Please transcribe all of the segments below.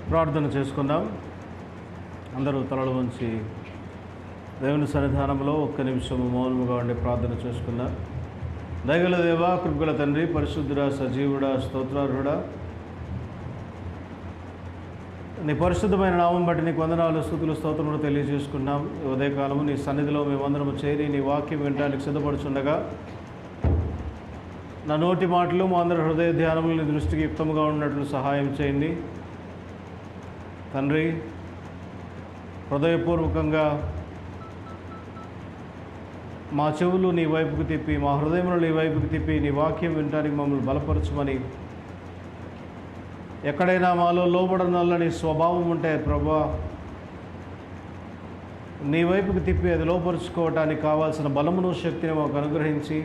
ప్రార్థన చేసుకుందాం. అందరూ తలలు వంచి దేవుని సన్నిధానంలో ఒక్క నిమిషము మౌనముగా ఉండి ప్రార్థన చేసుకుందాం. దయగల దేవా, కృపగల తండ్రి, పరిశుద్ధుడా, సజీవుడా, స్తోత్రార్హుడా, నీ పరిశుద్ధమైన నామం బట్టి నీకు వందనాలు, స్తుతులు, స్తోత్రములు తెలియజేసుకున్నాం. ఈ ఉదయకాలము నీ సన్నిధిలో మేమందరము చేరి నీ వాక్యం వినడానికి సిద్ధపడుచుండగా నా నోటి మాటలు మా అందరి హృదయ ధ్యానములు నీ దృష్టికి యుక్తముగా ఉన్నట్లు సహాయం చేయండి తండ్రి. హృదయపూర్వకంగా మా చెవులు నీ వైపుకు తిప్పి, మా హృదయములు నీ వైపుకు తిప్పి నీ వాక్యం వినడానికి మమ్మల్ని బలపరచమని, ఎక్కడైనా మాలో లోబడనల్లని స్వభావం ఉంటే ప్రభా నీ వైపుకు తిప్పి అది లోపరుచుకోవటానికి కావాల్సిన బలమును శక్తిని మాకు అనుగ్రహించి,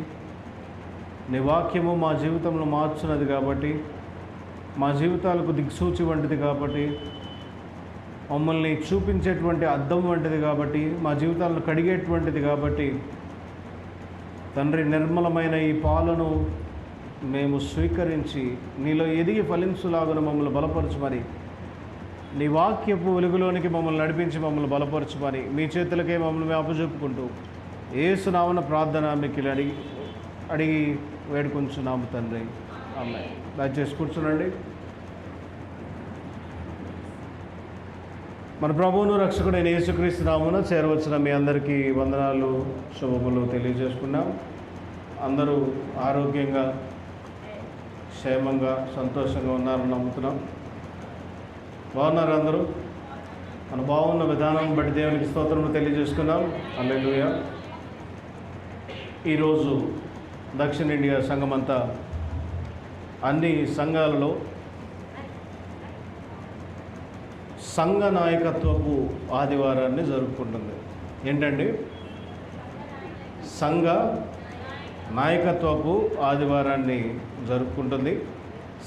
నీ వాక్యము మా జీవితంలో మార్చున్నది కాబట్టి, మా జీవితాలకు దిక్సూచి వంటిది కాబట్టి, మమ్మల్ని చూపించేటువంటి అద్దం వంటిది కాబట్టి, మా జీవితాలను కడిగేటువంటిది కాబట్టి తండ్రి, నిర్మలమైన ఈ పాలను మేము స్వీకరించి నీలో ఎదిగి ఫలించులాగున మమ్మల్ని బలపరచుమని, నీ వాక్యపు వెలుగులోనికి మమ్మల్ని నడిపించి మమ్మల్ని బలపరచుమని మీ చేతులకే మమ్మల్ని అప్పజెప్పుకుంటూ యేసు నామమున ప్రార్థన మీకు అడిగి వేడుకొంచున్నాము తండ్రి. ఆమేన్. దయచేసి కూర్చునండి. మన ప్రభువును రక్షకుడైన యేసుక్రీస్తు నామమున చేరవచ్చిన మీ అందరికీ వందనాలు, శుభములు తెలియజేసుకున్నాం. అందరూ ఆరోగ్యంగా, క్షేమంగా, సంతోషంగా ఉన్నారని నమ్ముతున్నాం. బాగున్నారు అందరూ? మన బాగున్న విధానం బట్టి దేవునికి స్తోత్రములు తెలియజేసుకున్నాం. హల్లెలూయా. ఈరోజు దక్షిణ ఇండియా సంఘమంతా అన్ని సంఘాలలో సంఘ నాయకత్వపు ఆదివారాన్ని జరుపుకుంటుంది. ఏంటండి? సంఘ నాయకత్వపు ఆదివారాన్ని జరుపుకుంటుంది.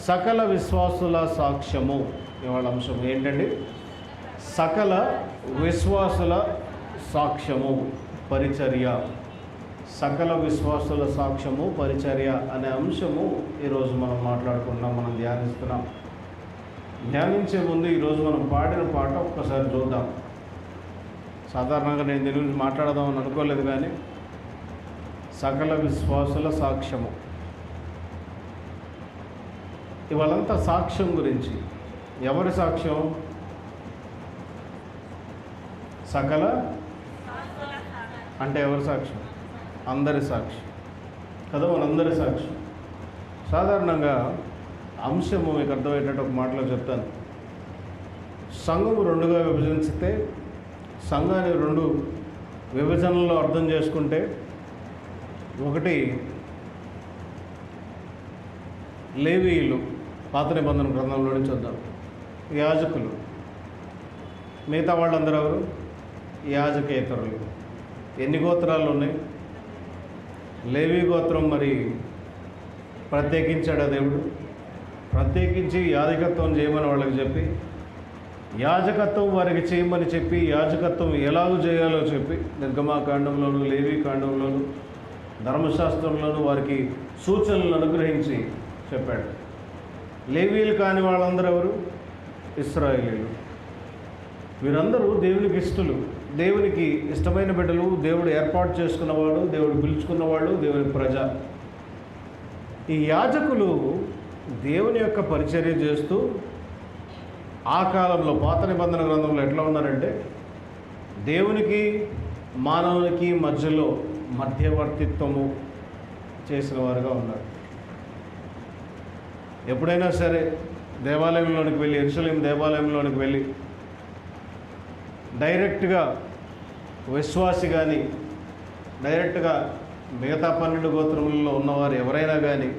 సకల విశ్వాసుల సాక్ష్యము ఇవాళ అంశం ఏంటండి? సకల విశ్వాసుల సాక్ష్యము పరిచర్య. సకల విశ్వాసుల సాక్ష్యము పరిచర్య అనే అంశము ఈరోజు మనం మాట్లాడుకుంటున్నాం, మనం ధ్యానిస్తున్నాం. ధ్యానించే ముందు ఈరోజు మనం పాడిన పాట ఒక్కసారి చూద్దాం. సాధారణంగా నేను దీని గురించి మాట్లాడదామని అనుకోలేదు, కానీ సకల విశ్వాసుల సాక్ష్యము, ఇవాళంతా సాక్ష్యం గురించి. ఎవరి సాక్ష్యం? సకల అంటే ఎవరి సాక్ష్యం? అందరి సాక్ష్యం కదా, మనందరి సాక్ష్యం. సాధారణంగా అంశము మీకు అర్థమయ్యేటట్టు ఒక మాటలో చెప్తాను. సంఘము రెండుగా విభజించితే, సంఘాన్ని రెండు విభజనలో అర్థం చేసుకుంటే, ఒకటి లేవీయులు, పాత నిబంధన గ్రంథంలో నుంచి చూద్దాం, యాజకులు. మిగతా వాళ్ళందరూ ఎవరు? యాజకేతరులు. ఎన్ని గోత్రాలు ఉన్నాయి? లేవీ గోత్రం మరి ప్రత్యేకించాడా దేవుడు? ప్రత్యేకించి యాజకత్వం చేయమని వాళ్ళకి చెప్పి, యాజకత్వం వారికి చేయమని చెప్పి, యాజకత్వం ఎలాగూ చేయాలో చెప్పి నిర్గమాకాండంలోను, లేవీ కాండంలోను, ధర్మశాస్త్రంలోనూ వారికి సూచనలను అనుగ్రహించి చెప్పాడు. లేవీలు కాని వాళ్ళందరూ ఎవరు? ఇశ్రాయేలీయులు. వీరందరూ దేవునికి ఇష్టలు, దేవునికి ఇష్టమైన బిడ్డలు, దేవుడు ఏర్పాటు చేసుకున్నవాడు, దేవుడు పిలుచుకున్నవాడు, దేవుని ప్రజ. ఈ యాజకులు దేవుని యొక్క పరిచర్య చేస్తూ ఆ కాలంలో పాత నిబంధన గ్రంథంలో ఎట్లా ఉన్నారంటే, దేవునికి మానవునికి మధ్యలో మధ్యవర్తిత్వము చేసిన వారుగా ఉన్నారు. ఎప్పుడైనా సరే దేవాలయంలోనికి వెళ్ళి, యెరూషలేము దేవాలయంలోనికి వెళ్ళి డైరెక్ట్గా విశ్వాసి కానీ, డైరెక్ట్గా మిగతా 12 గోత్రములలో ఉన్నవారు ఎవరైనా కానీ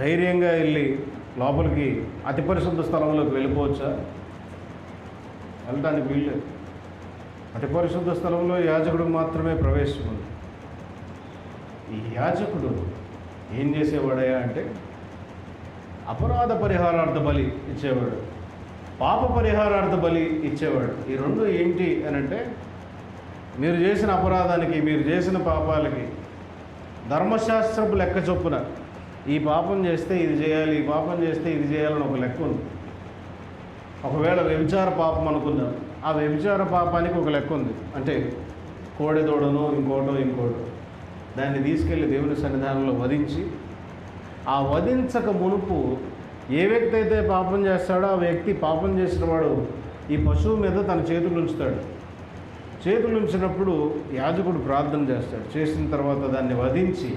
ధైర్యంగా వెళ్ళి లోపలికి అతి పరిశుద్ధ స్థలంలోకి వెళ్ళిపోవచ్చా? వెళ్ళడానికి వీల్లేదు. అతి పరిశుద్ధ స్థలంలో యాజకుడికి మాత్రమే ప్రవేశం ఉంది. ఈ యాజకుడు ఏం చేసేవాడయా అంటే, అపరాధ పరిహారార్థ బలి ఇచ్చేవాడు, పాప పరిహారార్థ బలి ఇచ్చేవాడు. ఈ రెండు ఏంటి అని అంటే, మీరు చేసిన అపరాధానికి, మీరు చేసిన పాపాలకి ధర్మశాస్త్రపు లెక్క చొప్పున ఈ పాపం చేస్తే ఇది చేయాలి, ఈ పాపం చేస్తే ఇది చేయాలని ఒక లెక్క ఉంది. ఒకవేళ వ్యభిచార పాపం అనుకుందాం, ఆ వ్యభిచార పాపానికి ఒక లెక్క ఉంది. అంటే కోడెదోడనో ఇంకోటో దాన్ని తీసుకెళ్ళి దేవుని సన్నిధానంలో వధించి, ఆ వధించక మునుపు ఏ వ్యక్తి అయితే పాపం చేస్తాడో ఆ వ్యక్తి, పాపం చేసిన వాడు ఈ పశువు మీద తన చేతులు ఉంచుతాడు. చేతులు ఉంచినప్పుడు యాజకుడు ప్రార్థన చేస్తాడు. చేసిన తర్వాత దాన్ని వధించి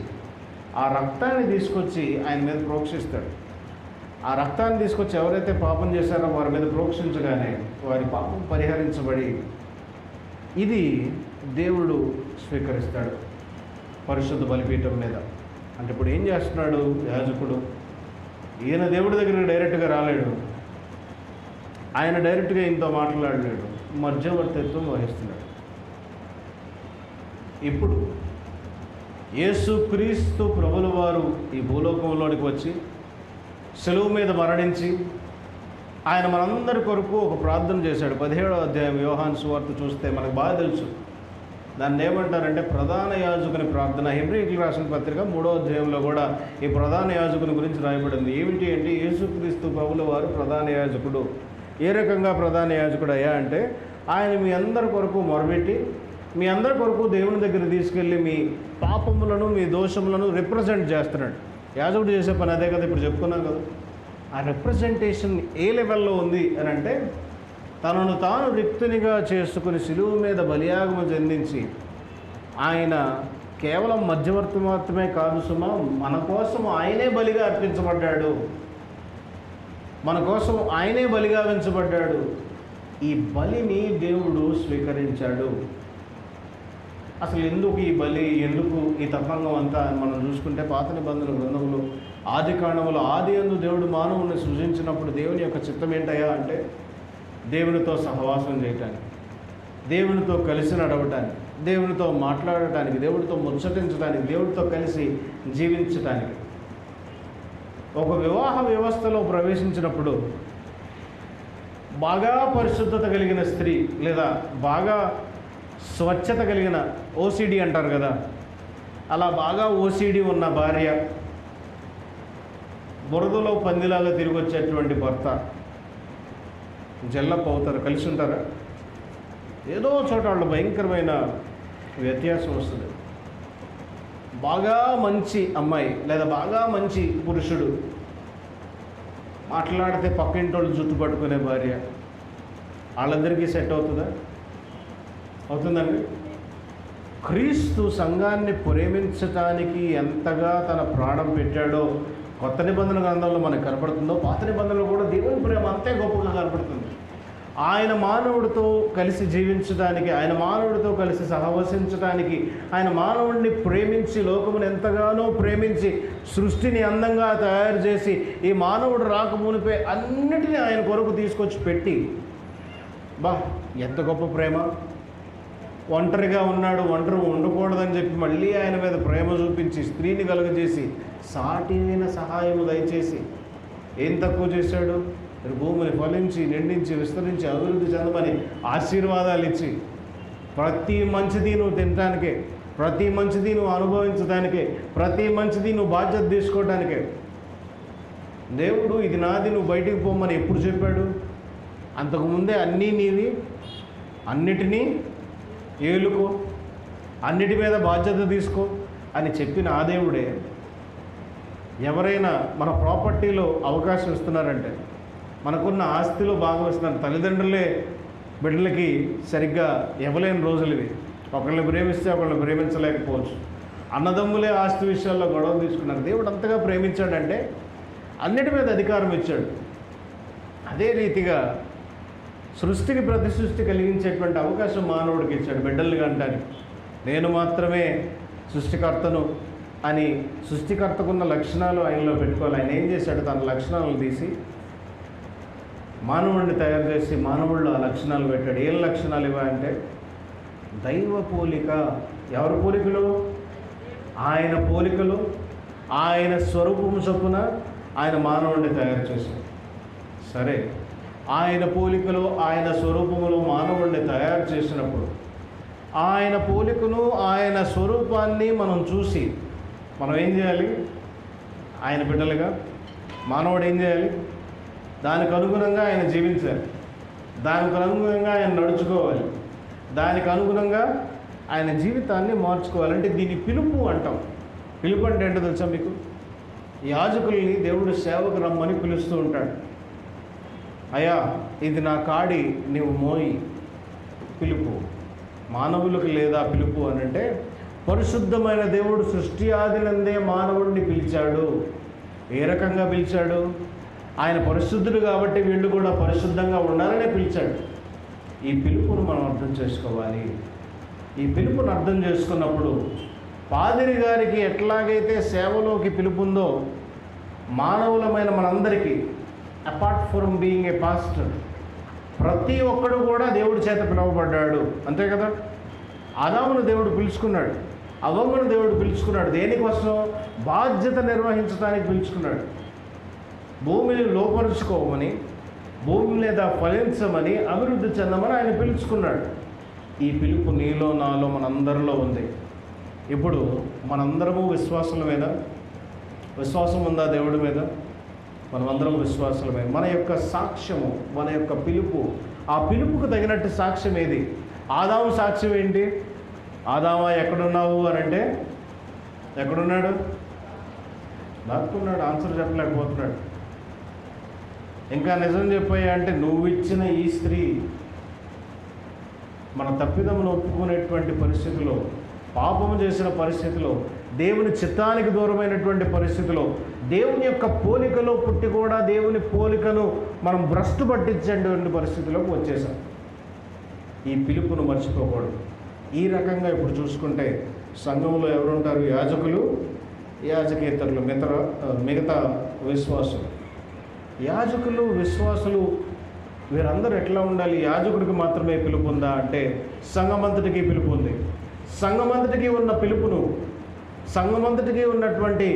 ఆ రక్తాన్ని తీసుకొచ్చి ఆయన మీద ప్రోక్షిస్తాడు. ఆ రక్తాన్ని తీసుకొచ్చి ఎవరైతే పాపం చేశారో వారి మీద ప్రోక్షించగానే వారి పాపం పరిహరించబడి ఇది దేవుడు స్వీకరిస్తాడు పరిశుద్ధ బలిపీఠం మీద. అంటే ఇప్పుడు ఏం చేస్తున్నాడు యాజకుడు? ఈయన దేవుడి దగ్గరికి డైరెక్ట్గా రాలేడు, ఆయన డైరెక్ట్గా ఈయనతో మాట్లాడలేడు, మధ్యవర్తిత్వం వహిస్తున్నాడు. ఇప్పుడు యేసుక్రీస్తు ప్రభుల వారు ఈ భూలోకంలోనికి వచ్చి సెలువు మీద మరణించి ఆయన మనందరి కొరకు ఒక ప్రార్థన చేశాడు. 17వ అధ్యాయం యోహాను సువార్త చూస్తే మనకు బాగా తెలుసు. దాన్ని ఏమంటారంటే ప్రధాన యాజకుని ప్రార్థన. హెబ్రీయులకు రాసిన పత్రిక 3వ అధ్యాయంలో కూడా ఈ ప్రధాన యాజకుని గురించి రాయబడింది. ఏమిటి అంటే యేసుక్రీస్తు ప్రభుల వారు ప్రధాన యాజకుడు. ఏ రకంగా ప్రధాన యాజకుడు అయ్యా అంటే ఆయన మీ అందరి కొరకు మొరబెట్టి మీ అందరి కొరకు దేవుని దగ్గర తీసుకెళ్ళి మీ పాపములను మీ దోషములను రిప్రజెంట్ చేస్తున్నాడు. యాజకుడు చేసే పని అదే కదా, ఇప్పుడు చెప్పుకున్నాం కదా. ఆ రిప్రజెంటేషన్ ఏ లెవెల్లో ఉంది అని అంటే తనను తాను రిక్తునిగా చేసుకుని శిలువు మీద బలియాగము చెందించి ఆయన కేవలం మధ్యవర్తి మాత్రమే కాదు సుమా, మన కోసం ఆయనే బలిగా అర్పించబడ్డాడు, మన కోసం ఆయనే బలిగా ఉంచబడ్డాడు. ఈ బలిని దేవుడు స్వీకరించాడు. అసలు ఎందుకు ఈ బలి, ఎందుకు ఈ తతంగం అంతా మనం చూసుకుంటే పాత నిబంధన గ్రంథంలో ఆది కాండములో ఆది యందు దేవుడు మానవుని సృజించినప్పుడు దేవుని యొక్క చిత్తం ఏంటయ్యా అంటే దేవునితో సహవాసం చేయటానికి, దేవునితో కలిసి నడవటానికి, దేవునితో మాట్లాడటానికి, దేవుడితో ముచ్చటించడానికి, దేవుడితో కలిసి జీవించటానికి. ఒక వివాహ వ్యవస్థలో ప్రవేశించినప్పుడు బాగా పరిశుద్ధత కలిగిన స్త్రీ లేదా బాగా స్వచ్ఛత కలిగిన ఓసిడి అంటారు కదా, అలా బాగా ఓసిడి ఉన్న భార్య, బురదలో పందిలాగా తిరిగి వచ్చేటువంటి భర్త జల్లప్ అవుతారు, కలిసి ఉంటారా? ఏదో చోట వాళ్ళు భయంకరమైన వ్యత్యాసం వస్తుంది. బాగా మంచి అమ్మాయి లేదా బాగా మంచి పురుషుడు మాట్లాడితే పక్కింటి వాళ్ళు జుట్టు పట్టుకునే భార్య, వాళ్ళందరికీ సెట్ అవుతుందా? అవుతుందండి. క్రీస్తు సంఘాన్ని ప్రేమించటానికి ఎంతగా తన ప్రాణం పెట్టాడో కొత్త నిబంధన గ్రంథంలో మనకు కనపడుతుందో పాత నిబంధనలో కూడా దేవుని ప్రేమ అంతే గొప్పగా కనపడుతుంది. ఆయన మానవుడితో కలిసి జీవించడానికి, ఆయన మానవుడితో కలిసి సహవసించడానికి, ఆయన మానవుడిని ప్రేమించి లోకమును ఎంతగానో ప్రేమించి సృష్టిని అందంగా తయారు చేసి ఈ మానవుడు రాకమునిపై అన్నిటినీ ఆయన కొరకు తీసుకొచ్చి పెట్టి, బా ఎంత గొప్ప ప్రేమ! ఒంటరిగా ఉన్నాడు, ఒంటరి ఉండకూడదని చెప్పి మళ్ళీ ఆయన మీద ప్రేమ చూపించి స్త్రీని కలుగజేసి సాటి అయిన సహాయము దయచేసి ఏం తక్కువ చేశాడు? భూమిని ఫలించి నిండించి విస్తరించి అభివృద్ధి చెందమని ఆశీర్వాదాలు ఇచ్చి ప్రతి మంచిది నువ్వు తినటానికే, ప్రతి మంచిది నువ్వు అనుభవించడానికే, ప్రతి మంచిది నువ్వు బాధ్యత తీసుకోవడానికే. దేవుడు ఇది నాది నువ్వు బయటికి పోమని ఎప్పుడు చెప్పాడు? అంతకుముందే అన్నీ నీవి, అన్నిటినీ ఏలుకో, అన్నిటి మీద బాధ్యత తీసుకో అని చెప్పిన ఆ దేవుడే ఎవరైనా మన ప్రాపర్టీలో అవకాశం ఇస్తున్నారంటే, మనకున్న ఆస్తిలో భాగం ఇస్తున్నారు. తల్లిదండ్రులే బిడ్డలకి సరిగ్గా ఇవ్వలేని రోజులు ఇవి. ఒకళ్ళని ప్రేమిస్తే ఒకళ్ళని ప్రేమించలేకపోవచ్చు. అన్నదమ్ములే ఆస్తి విషయాల్లో గొడవ తీసుకున్నారు. దేవుడు అంతగా ప్రేమించాడంటే అన్నిటి మీద అధికారం ఇచ్చాడు. అదే రీతిగా సృష్టికి ప్రతి సృష్టి కలిగించేటువంటి అవకాశం మానవుడికి ఇచ్చాడు బిడ్డలు కంటానికి. నేను మాత్రమే సృష్టికర్తను అని సృష్టికర్తకున్న లక్షణాలు ఆయనలో పెట్టుకోవాలి. ఆయన ఏం చేశాడు? తన లక్షణాలను తీసి మానవుడిని తయారు చేసి మానవుల్లో ఆ లక్షణాలు పెట్టాడు. ఏం లక్షణాలు ఇవ్వంటే దైవ పోలిక. ఎవరి పోలికలు? ఆయన పోలికలు, ఆయన స్వరూపము చొప్పున ఆయన మానవుడిని తయారు చేశాడు. సరే, ఆయన పోలికలు ఆయన స్వరూపములో మానవుడిని తయారు చేసినప్పుడు ఆయన పోలికను ఆయన స్వరూపాన్ని మనం చూసి మనం ఏం చేయాలి? ఆయన బిడ్డలుగా మానవుడు ఏం చేయాలి? దానికి అనుగుణంగా ఆయన జీవించాలి, దానికి అనుగుణంగా ఆయన నడుచుకోవాలి, దానికి అనుగుణంగా ఆయన జీవితాన్ని మార్చుకోవాలంటే దీన్ని పిలుపు అంటాం. పిలుపు అంటే ఏంటో తెలుసా మీకు? యాజకుల్ని దేవుడు సేవకు రమ్మని పిలుస్తూ ఉంటాడు. అయ్యా ఇది నా కాడి నీవు మోయి, పిలుపు. మానవులకు లేదా పిలుపు అని అంటే పరిశుద్ధమైన దేవుడు సృష్టి ఆదినందే మానవుడిని పిలిచాడు. ఏ రకంగా పిలిచాడు? ఆయన పరిశుద్ధుడు కాబట్టి వీళ్ళు కూడా పరిశుద్ధంగా ఉండాలనే పిలిచాడు. ఈ పిలుపును మనం అర్థం చేసుకోవాలి. ఈ పిలుపును అర్థం చేసుకున్నప్పుడు పాదిరి గారికి ఎట్లాగైతే సేవలోకి పిలుపుందో మానవులమైన మనందరికీ, apart from being a pastor, ప్రతి ఒక్కడు కూడా దేవుడి చేత పిలువబడ్డాడు. అంతే కదా? ఆదామును దేవుడు పిలుచుకున్నాడు, అవ్వమ్మను దేవుడు పిలుచుకున్నాడు. దేనికోసం? బాధ్యత నిర్వహించడానికి పిలుచుకున్నాడు. భూమిని లోపరుచుకోమని, భూమి మీద ఫలించమని, అభివృద్ధి చెందమని ఆయన పిలుచుకున్నాడు. ఈ పిలుపు నీలో నాలో మనందరిలో ఉంది. ఇప్పుడు మనందరము విశ్వాసులమేనా? విశ్వాసం ఉందా దేవుడి మీద? మనమందరం విశ్వాసులమే. మన యొక్క సాక్ష్యము, మన యొక్క పిలుపు, ఆ పిలుపుకు తగినట్టు సాక్ష్యం ఏది? ఆదాము సాక్ష్యం ఏంటి? ఆదామా ఎక్కడున్నావు అని అంటే ఎక్కడున్నాడు? దాక్కున్నాడు, ఆన్సర్ చెప్పలేకపోతున్నాడు. ఇంకా నిజం చెప్పాయా అంటే నువ్వు ఇచ్చిన ఈ స్త్రీ మన తప్పిదమును ఒప్పుకునేటువంటి పరిస్థితిలో, పాపము చేసిన పరిస్థితిలో, దేవుని చిత్తానికి దూరమైనటువంటి పరిస్థితిలో, దేవుని యొక్క పోలికలో పుట్టి కూడా దేవుని పోలికను మనం భ్రష్టు పట్టించేటువంటి పరిస్థితిలోకి వచ్చేసాం. ఈ పిలుపును మర్చిపోకూడదు. ఈ రకంగా ఇప్పుడు చూసుకుంటే సంఘంలో ఎవరుంటారు? యాజకులు, యాజకేతరులు, మిగతా విశ్వాసులు. యాజకులు, విశ్వాసులు వీరందరూ ఎట్లా ఉండాలి? యాజకుడికి మాత్రమే పిలుపు ఉందా అంటే సంఘమంతటికి పిలుపు ఉంది. సంఘమంతటికి ఉన్న పిలుపును, సంఘమంతటికి ఉన్నటువంటి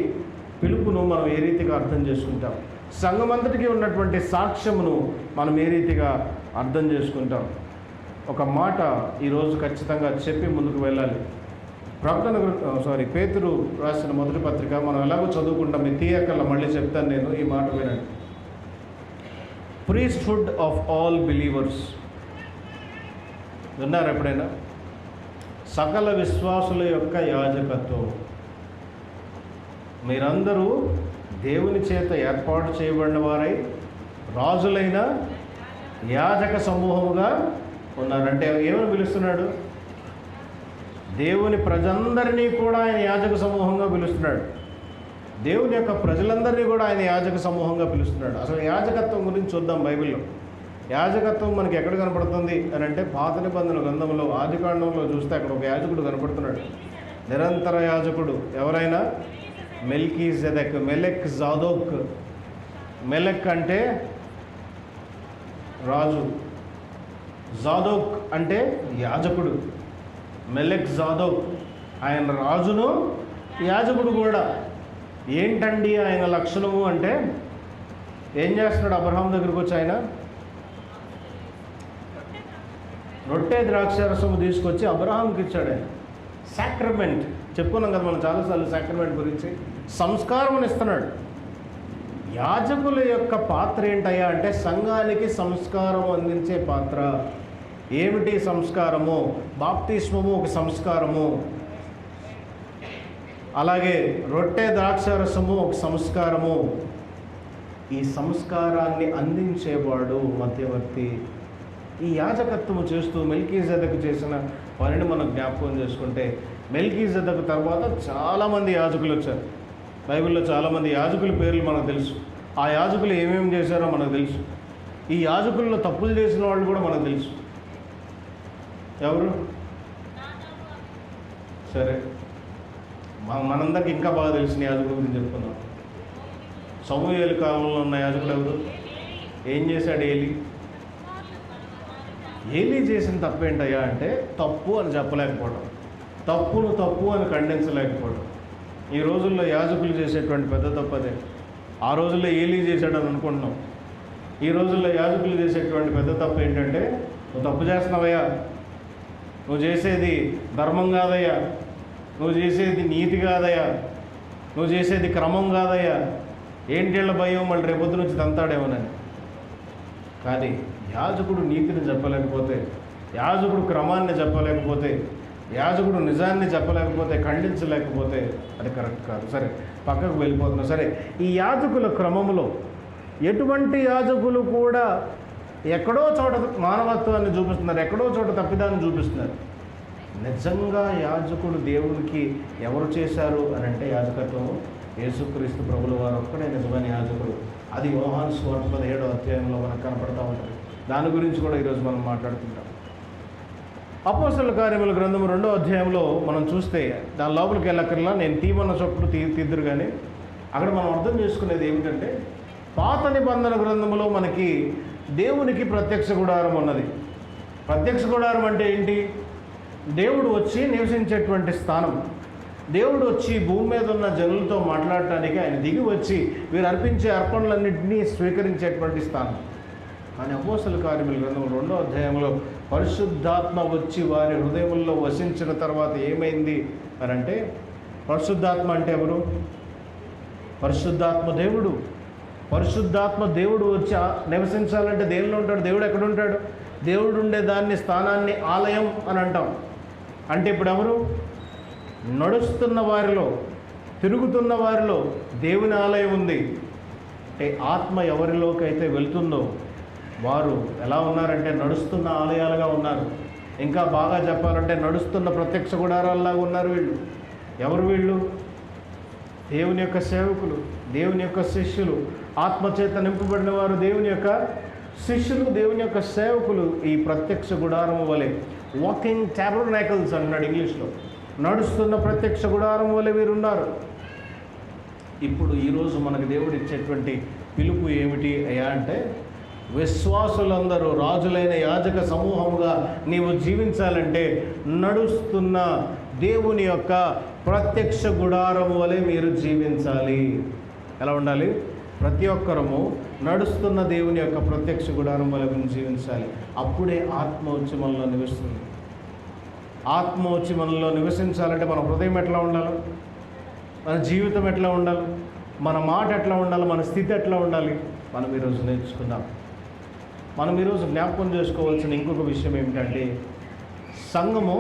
పిలుపును మనం ఏ రీతిగా అర్థం చేసుకుంటాం? సంఘమంతటికి ఉన్నటువంటి సాక్ష్యమును మనం ఏ రీతిగా అర్థం చేసుకుంటాం? ఒక మాట ఈరోజు ఖచ్చితంగా చెప్పి ముందుకు వెళ్ళాలి. పేతురు రాసిన మొదటి పత్రిక మనం ఎలాగో చదువుకుంటాం, మీ తీయకల్లా మళ్ళీ చెప్తాను నేను. ఈ మాట వినండి. Priesthood of all believers. విన్నారు ఎప్పుడైనా? సకల విశ్వాసుల యొక్క యాజకత్వం. మీరందరూ దేవుని చేత ఏర్పాటు చేయబడిన వారై రాజులైన యాజక సమూహముగా ఉన్నారంటే ఏమని పిలుస్తున్నాడు? దేవుని ప్రజలందరినీ కూడా ఆయన యాజక సమూహంగా పిలుస్తున్నాడు. దేవుని యొక్క ప్రజలందరినీ కూడా ఆయన యాజక సమూహంగా పిలుస్తున్నాడు. అసలు యాజకత్వం గురించి చూద్దాం. బైబిల్లో యాజకత్వం మనకి ఎక్కడ కనపడుతుంది అని అంటే పాత నిబంధన గ్రంథంలో ఆదికాండంలో చూస్తే అక్కడ ఒక యాజకుడు కనపడుతున్నాడు, నిరంతర యాజకుడు. ఎవరైనా? మెల్కీజెదెక్, మెలెక్ జాదోక్. మెలెక్ అంటే రాజు, జాదోక్ అంటే యాజకుడు. మెలెక్ జాదోక్, ఆయన రాజును యాజకుడు కూడా. ఏంటండి ఆయన లక్షణము అంటే ఏం చేస్తున్నాడు? అబ్రహాం దగ్గరికి వచ్చి ఆయన రొట్టె ద్రాక్షారసము తీసుకొచ్చి అబ్రహాంకి ఇచ్చాడు. ఆయన సాక్రమెంట్ చెప్పుకున్నాం కదా మనం చాలాసార్లు సాక్రమెంట్ గురించి. సంస్కారం ఇస్తున్నాడు. యాజకుల యొక్క పాత్ర ఏంటయ్యా అంటే సంఘానికి సంస్కారం అందించే పాత్ర. ఏమిటి సంస్కారము? బాప్తిస్మము ఒక సంస్కారము, అలాగే రొట్టె ద్రాక్షారసము ఒక సంస్కారము. ఈ సంస్కారాన్ని అందించేవాడు మధ్యవర్తి. ఈ యాజకత్వము చేస్తూ మెల్కీజెదకు చేసిన పనిని మనం జ్ఞాపకం చేసుకుంటే, మెల్కీజెదకు తర్వాత చాలామంది యాజకులు వచ్చారు. బైబిల్లో చాలామంది యాజకుల పేర్లు మనకు తెలుసు. ఆ యాజకులు ఏమేమి చేశారో మనకు తెలుసు. ఈ యాజకుల్లో తప్పులు చేసిన వాళ్ళు కూడా మనకు తెలుసు. ఎవరు? సరే, మనందరికి ఇంకా బాగా తెలిసిన యాజకుల గురించి చెప్పుకుందాం. సమూయేలు కాలంలో ఉన్న యాజకుడు ఎవరు? ఏం చేశాడు ఏలీ? ఏలీ చేసిన తప్పేంటయ్యా అంటే తప్పు అని చెప్పలేకపోవడం, తప్పును తప్పు అని ఖండించలేకపోవడం. ఈ రోజుల్లో యాజకులు చేసేటువంటి పెద్ద తప్పు అదే. ఆ రోజుల్లో ఏలీ చేశాడని అనుకుంటున్నాం. ఈ రోజుల్లో యాజకులు చేసేటువంటి పెద్ద తప్పు ఏంటంటే నువ్వు తప్పు చేస్తున్నావయ్యా, నువ్వు చేసేది ధర్మం కాదయ్యా, నువ్వు చేసేది నీతి కాదయ్యా, నువ్వు చేసేది క్రమం కాదయ్యా. ఏంటి వీళ్ళ భయం? మళ్ళీ రేపొద్దు నుంచి తంతాడేమోనని. కానీ యాజకుడు నీతిని చెప్పలేకపోతే, యాజకుడు క్రమాన్ని చెప్పలేకపోతే, యాజకుడు నిజాన్ని చెప్పలేకపోతే, ఖండించలేకపోతే అది కరెక్ట్ కాదు. సరే, పక్కకు వెళ్ళిపోతున్నాం. సరే, ఈ యాజకుల క్రమంలో ఎటువంటి యాజకులు కూడా ఎక్కడో చోట మానవత్వాన్ని చూపిస్తున్నారు, ఎక్కడో చోట తప్పిదాన్ని చూపిస్తున్నారు. నిజంగా యాజకుడు దేవునికి ఎవరు చేశారు అని అంటే యాజకత్వం యేసుక్రీస్తు ప్రభుల వారు ఒక్కడే నిజమైన యాజకుడు. అది యోహాను సువార్త 17వ అధ్యాయంలో మనకు కనపడతా ఉంటుంది. దాని గురించి కూడా ఈరోజు మనం మాట్లాడుతుంటాం. అపోస్తలుల కార్యముల గ్రంథం 2వ అధ్యాయంలో మనం చూస్తే, దాని లోపలికి వెళ్ళక్కర్లా, నేను తీమన్న చొప్పుడు తీద్దురు. కానీ అక్కడ మనం అర్థం చేసుకునేది ఏమిటంటే, పాత నిబంధన గ్రంథంలో మనకి దేవునికి ప్రత్యక్ష గుడారం ఉన్నది. ప్రత్యక్ష గుడారం అంటే ఏంటి? దేవుడు వచ్చి నివసించేటువంటి స్థానం. దేవుడు వచ్చి భూమి మీద ఉన్న జనులతో మాట్లాడటానికి ఆయన దిగి వచ్చి వీరు అర్పించే అర్పణలన్నింటినీ స్వీకరించేటువంటి స్థానం. కానీ అపోస్తలుల కార్యముల గ్రంథం 2వ అధ్యాయంలో పరిశుద్ధాత్మ వచ్చి వారి హృదయంలో వసించిన తర్వాత ఏమైంది అని అంటే, పరిశుద్ధాత్మ అంటే ఎవరు? పరిశుద్ధాత్మ దేవుడు. పరిశుద్ధాత్మ దేవుడు వచ్చి నివసించాలంటే దేవుల్లో ఉంటాడు. దేవుడు ఎక్కడ ఉంటాడు? దేవుడు ఉండే దాన్ని, స్థానాన్ని ఆలయం అని అంటాం. అంటే ఇప్పుడు ఎవరు? నడుస్తున్న వారిలో, తిరుగుతున్న వారిలో దేవుని ఆలయం ఉంది. అంటే ఆత్మ ఎవరిలోకి అయితే వెళ్తుందో వారు ఎలా ఉన్నారంటే నడుస్తున్న ఆలయాలుగా ఉన్నారు. ఇంకా బాగా చెప్పాలంటే నడుస్తున్న ప్రత్యక్ష గుడారాల్లాగా ఉన్నారు వీళ్ళు. ఎవరు వీళ్ళు? దేవుని యొక్క సేవకులు, దేవుని యొక్క శిష్యులు, ఆత్మచేత నింపబడిన వారు, దేవుని యొక్క శిష్యులు, దేవుని యొక్క సేవకులు. ఈ ప్రత్యక్ష గుడారం వలె, వాకింగ్ టాబర్నాకిల్స్ అన్నాడు ఇంగ్లీష్లో. నడుస్తున్న ప్రత్యక్ష గుడారం వలె వీరున్నారు. ఇప్పుడు ఈరోజు మనకు దేవుడు ఇచ్చేటువంటి పిలుపు ఏమిటి అయ్యా అంటే, విశ్వాసులందరూ రాజులైన యాజక సమూహముగా నీవు జీవించాలంటే నడుస్తున్న దేవుని యొక్క ప్రత్యక్ష గుడారం వలె మీరు జీవించాలి. ఎలా ఉండాలి? ప్రతి ఒక్కరము నడుస్తున్న దేవుని యొక్క ప్రత్యక్ష గుడారం వలె జీవించాలి. అప్పుడే ఆత్మ వచ్చి మనలో నివసిస్తుంది. ఆత్మ వచ్చి మనలో నివసించాలంటే మన హృదయం ఎట్లా ఉండాలి? మన జీవితం ఎట్లా ఉండాలి? మన మాట ఎట్లా ఉండాలి? మన స్థితి ఎట్లా ఉండాలి? మనం ఈరోజు నేర్చుకుందాం. మనం ఈరోజు జ్ఞాపకం చేసుకోవాల్సిన ఇంకొక విషయం ఏమిటంటే, సంఘము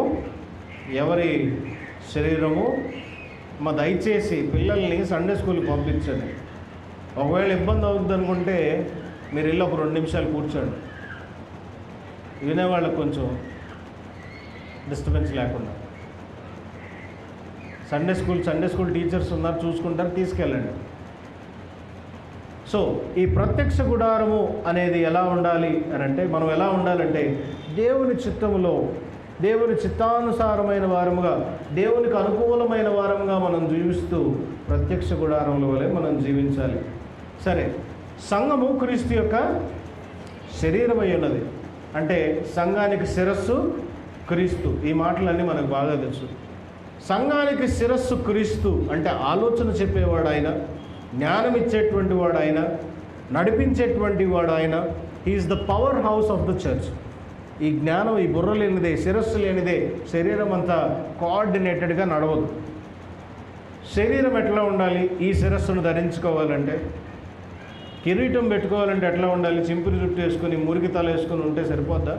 ఎవరి శరీరము? దయచేసి పిల్లల్ని సండే స్కూల్కి పంపించండి. ఒకవేళ ఇబ్బంది అవుతుంది అనుకుంటే మీరు వెళ్ళి ఒక 2 నిమిషాలు కూర్చోండి. వినేవాళ్ళకి కొంచెం డిస్టర్బెన్స్ లేకుండా. సండే స్కూల్ టీచర్స్ ఉన్నారు, చూసుకుంటారు, తీసుకెళ్ళండి. సో ఈ ప్రత్యక్ష గుడారము అనేది ఎలా ఉండాలి అని అంటే, మనం ఎలా ఉండాలంటే దేవుని చిత్తములో, దేవుని చిత్తానుసారమైన వారముగా, దేవునికి అనుకూలమైన వారముగా మనం జీవిస్తూ ప్రత్యక్ష గుడారముల వలె మనం జీవించాలి. సరే, సంఘము క్రీస్తు యొక్క శరీరమై ఉన్నది. అంటే సంఘానికి శిరస్సు క్రీస్తు. ఈ మాటలన్నీ మనకు బాగా తెలుసు. సంఘానికి శిరస్సు క్రీస్తు అంటే ఆలోచన చెప్పేవాడు ఆయన, జ్ఞానం ఇచ్చేటువంటి వాడు ఆయన, నడిపించేటువంటి వాడు ఆయన. He is the powerhouse of the church. ఈ జ్ఞానం, ఈ బుర్ర లేనిదే, శిరస్సు లేనిదే శరీరం అంతా కోఆర్డినేటెడ్గా నడవదు. శరీరం ఎట్లా ఉండాలి? ఈ శిరస్సును ధరించుకోవాలంటే, కిరీటం పెట్టుకోవాలంటే ఎట్లా ఉండాలి? చింపురు జుట్టు వేసుకొని మురికి తల వేసుకొని ఉంటే సరిపోద్దా?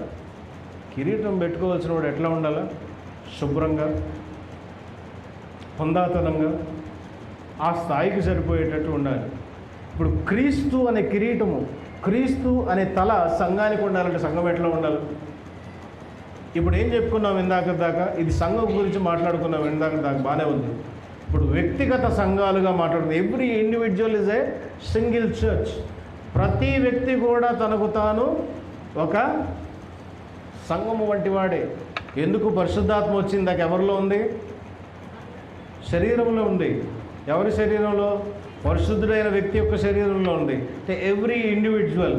కిరీటం పెట్టుకోవాల్సిన వాడు ఎట్లా ఉండాలా? శుభ్రంగా, హుందాతనంగా, ఆ స్థాయికి సరిపోయేటట్టు ఉండాలి. ఇప్పుడు క్రీస్తు అనే కిరీటము, క్రీస్తు అనే తల సంఘానికి ఉండాలంటే సంఘం ఎట్లా ఉండాలి? ఇప్పుడు ఏం చెప్పుకున్నాం ఇందాక దాకా? ఇది సంఘం గురించి మాట్లాడుకున్నాం ఇందాక దాకా, బాగానే ఉంది. ఇప్పుడు వ్యక్తిగత సంఘాలుగా మాట్లాడుతుంది. Every individual is a single church. ప్రతి వ్యక్తి కూడా తనకు తాను ఒక సంఘము వంటి వాడే. ఎందుకు? పరిశుద్ధాత్మ వచ్చింది. దాకా ఎవరిలో ఉంది? శరీరంలో ఉంది. ఎవరి శరీరంలో? పరిశుద్ధుడైన వ్యక్తి యొక్క శరీరంలో ఉంది. అంటే ఎవ్రీ ఇండివిజువల్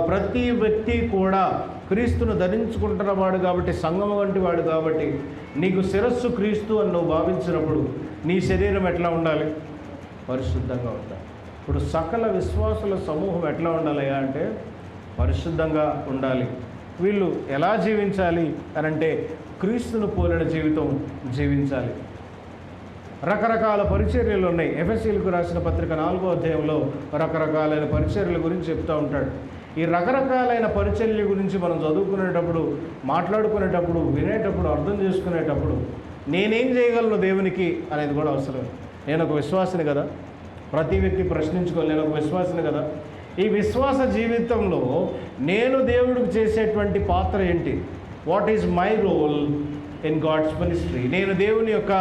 ప్రతి వ్యక్తి కూడా క్రీస్తును ధరించుకుంటున్నవాడు కాబట్టి, సంఘము వంటి వాడు కాబట్టి, నీకు శిరస్సు క్రీస్తు అని నువ్వు భావించినప్పుడు నీ శరీరం ఎట్లా ఉండాలి? పరిశుద్ధంగా ఉండాలి. ఇప్పుడు సకల విశ్వాసుల సమూహం ఎట్లా ఉండాలి అంటే పరిశుద్ధంగా ఉండాలి. వీళ్ళు ఎలా జీవించాలి అని అంటే క్రీస్తును పోలిన జీవితం జీవించాలి. రకరకాల పరిచర్యలు ఉన్నాయి. ఎఫెసీయులకు రాసిన పత్రిక 4వ అధ్యాయంలో రకరకాలైన పరిచర్యల గురించి చెప్తూ ఉంటాడు. ఈ రకరకాలైన పరిచర్య గురించి మనం చదువుకునేటప్పుడు, మాట్లాడుకునేటప్పుడు, వినేటప్పుడు, అర్థం చేసుకునేటప్పుడు నేనేం చేయగలను దేవునికి అనేది కూడా అవసరం. నేను ఒక విశ్వాసిని కదా, ప్రతి వ్యక్తి ప్రశ్నించుకోవాలి, నేను ఒక విశ్వాసిని కదా. ఈ విశ్వాస జీవితంలో నేను దేవుడికి చేసేటువంటి పాత్ర ఏంటి? What is my role in God's ministry? నేను దేవుని యొక్క